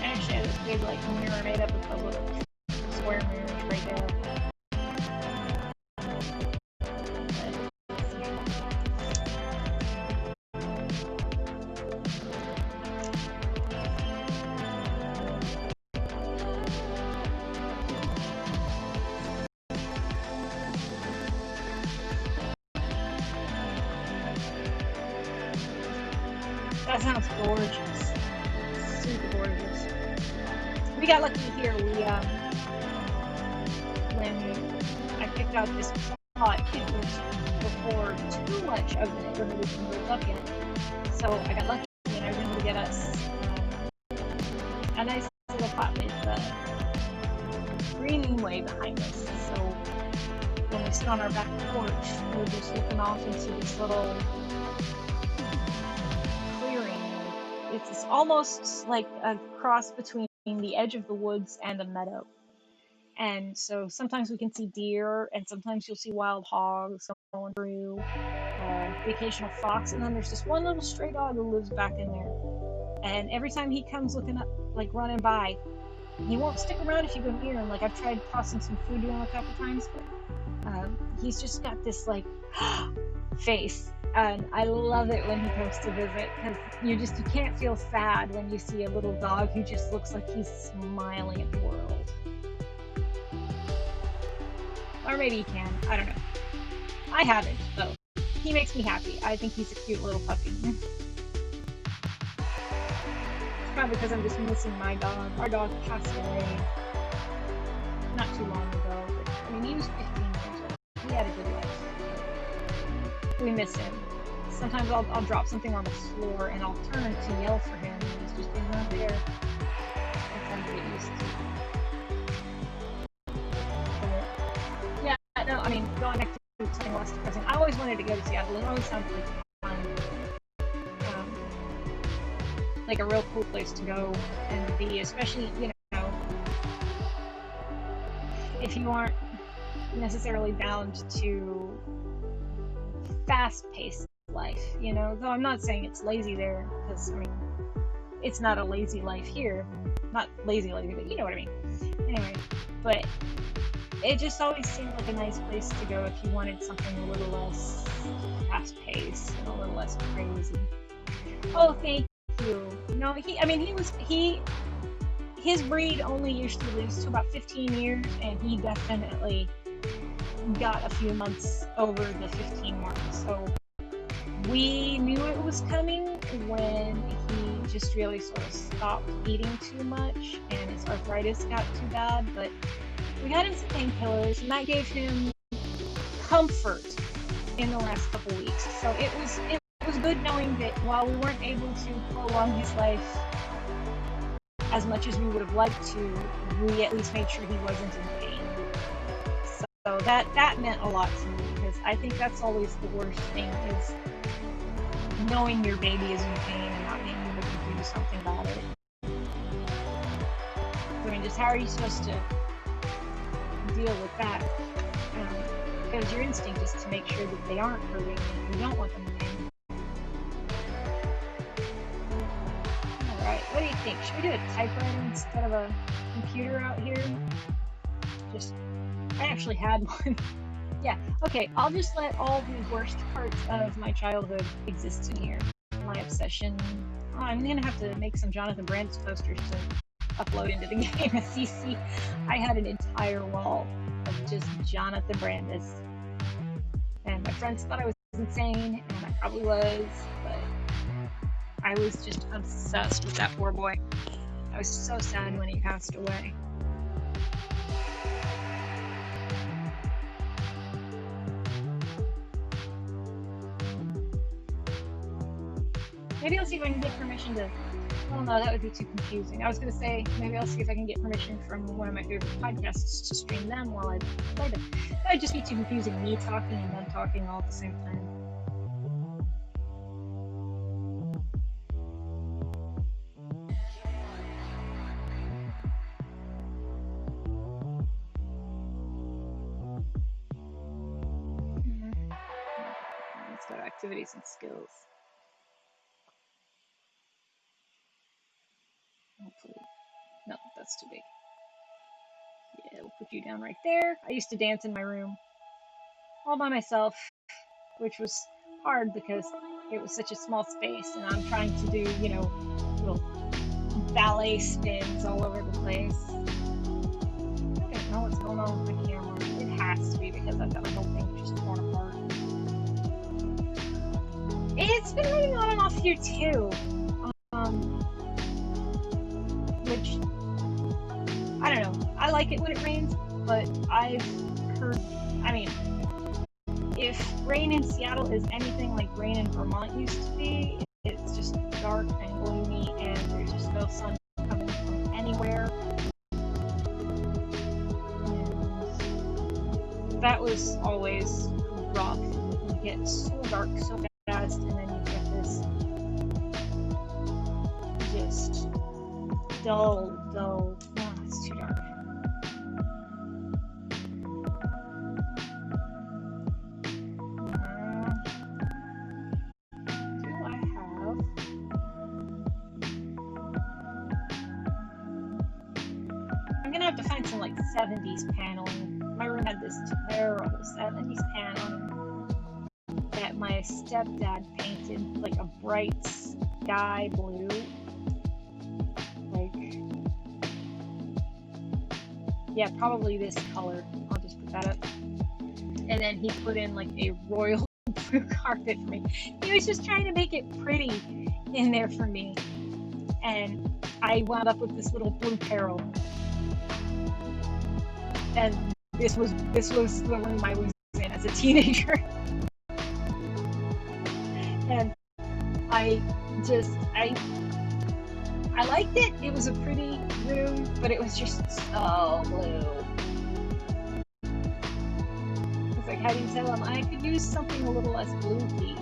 Actually, I had this big like mirror made up of little square mirrors right there. That sounds gorgeous. Super gorgeous. We got lucky here. When I picked out this spot, it was before too much of the neighborhood was moved up yet. So I got lucky and I was able to get us a nice little spot with the greenway behind us. So when we sit on our back porch, we're just looking off into this little clearing. It's almost like a cross between the edge of the woods and a meadow. And so sometimes we can see deer, and sometimes you'll see wild hogs going through, the occasional fox, and then there's this one little stray dog who lives back in there. And every time he comes looking up, like running by, he won't stick around if you go near him. Like I've tried tossing some food to him a couple times, but he's just got this like face. And I love it when he comes to visit because you can't feel sad when you see a little dog who just looks like he's smiling at the world. Or maybe he can. I don't know. I haven't, though. He makes me happy. I think he's a cute little puppy. It's probably because I'm just missing my dog. Our dog passed away not too long ago. But, I mean, he was 15 years old. He had a good life. We miss him. Sometimes I'll drop something on the floor and I'll turn to yell for him, and he's just not there. It's time to get used to. But, yeah, no, I mean, going back to something less depressing, I always wanted to go to Seattle. It always sounded like fun. Like a real cool place to go and be, especially, if you aren't necessarily bound to fast-paced life, though I'm not saying it's lazy there, because, I mean, it's not a lazy life here. Not lazy, but you know what I mean. Anyway, but it just always seemed like a nice place to go if you wanted something a little less fast-paced and a little less crazy. Oh, thank you. No, his breed only usually lives to about 15 years, and he definitely got a few months over the 15 mark, so we knew it was coming when he just really sort of stopped eating too much and his arthritis got too bad, but we got him some painkillers, and that gave him comfort in the last couple weeks. So it was good knowing that while we weren't able to prolong his life as much as we would have liked to, we at least made sure he wasn't in pain. So that meant a lot to me, because I think that's always the worst thing, is knowing your baby is in pain and not being able to do something about it. I mean, just how are you supposed to deal with that? Because your instinct is to make sure that they aren't hurting and you don't want them in pain. Alright, what do you think? Should we do a typewriter instead of a computer out here? I actually had one. Yeah, okay, I'll just let all the worst parts of my childhood exist in here. My obsession. Oh, I'm gonna have to make some Jonathan Brandis posters to upload into the game. As you see, I had an entire wall of just Jonathan Brandis. And my friends thought I was insane, and I probably was, but I was just obsessed with that poor boy. I was so sad when he passed away. Maybe I'll see if I can get permission to. Well, no, that would be too confusing. I was gonna say maybe I'll see if I can get permission from one of my favorite podcasts to stream them while I play them. That would just be too confusing. Me talking and them talking all at the same time. Let's go to activities and skills. Hopefully, no, that's too big. Yeah, we'll put you down right there. I used to dance in my room all by myself, which was hard because it was such a small space, and I'm trying to do, little ballet spins all over the place. I don't know what's going on with my camera. It has to be because I've got my whole thing just torn apart. It's been raining on and off here too, which I don't know. I like it when it rains, but I've heard. I mean, if rain in Seattle is anything like rain in Vermont used to be, it's just dark and gloomy, and there's just no sun coming from anywhere. And that was always rough. You get so dark so fast, and then you get this just dull. Oh, it's too dark. I'm gonna have to find some like 70s paneling. My room had this terrible 70s paneling that my stepdad painted like a bright sky blue. Like, yeah, probably this color. I'll just put that up. And then he put in like a royal blue carpet for me. He was just trying to make it pretty in there for me. And I wound up with this little blue peril. And this was the room I was in as a teenager. And I liked it. It was a pretty room, but it was just so blue. It's like, how do you tell him? I could use something a little less blue, please.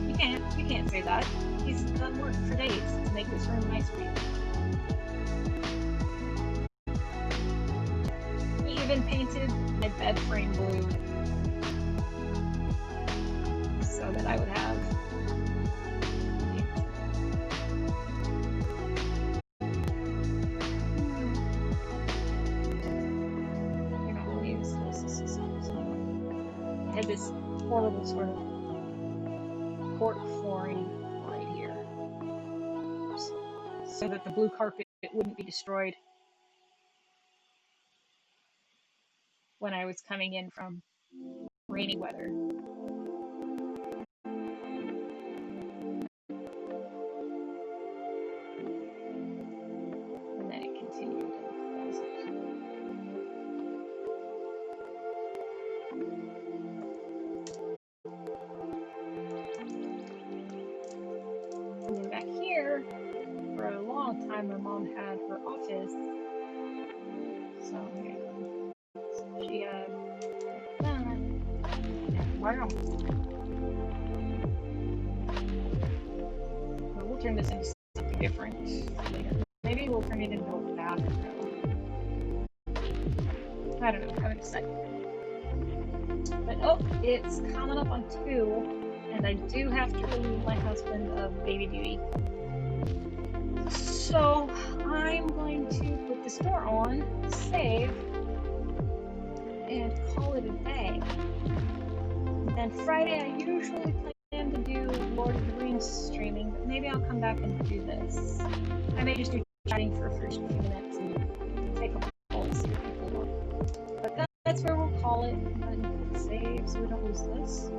You can't say that. He's done work for days to make this room nice for you. Even painted my bed frame blue so that I would have I had this horrible sort of cork flooring right here so that the blue carpet wouldn't be destroyed when I was coming in from rainy weather. And then it continued. And then back here, for a long time, my mom had her office. So she had that. Wow. Well, we'll turn this into something different later. Maybe we'll turn it into a bathroom. I don't know. I haven't decided. But oh, it's coming up on 2, and I do have to relieve my husband of baby duty. So I'm going to put this door on, save, and call it a day. And then Friday I usually plan to do Lord of the Rings streaming, but maybe I'll come back and do this. I may just do chatting for the first few minutes and take a call and see what people want. But that's where we'll call it. And save so we don't lose this.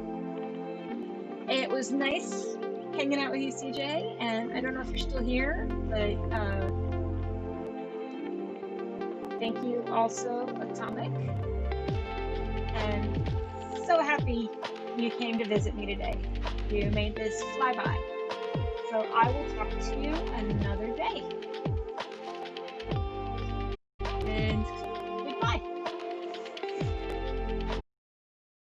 It was nice hanging out with you, CJ, and I don't know if you're still here, but thank you also, Atomic, and so happy you came to visit me today. You made this fly by. So I will talk to you another day.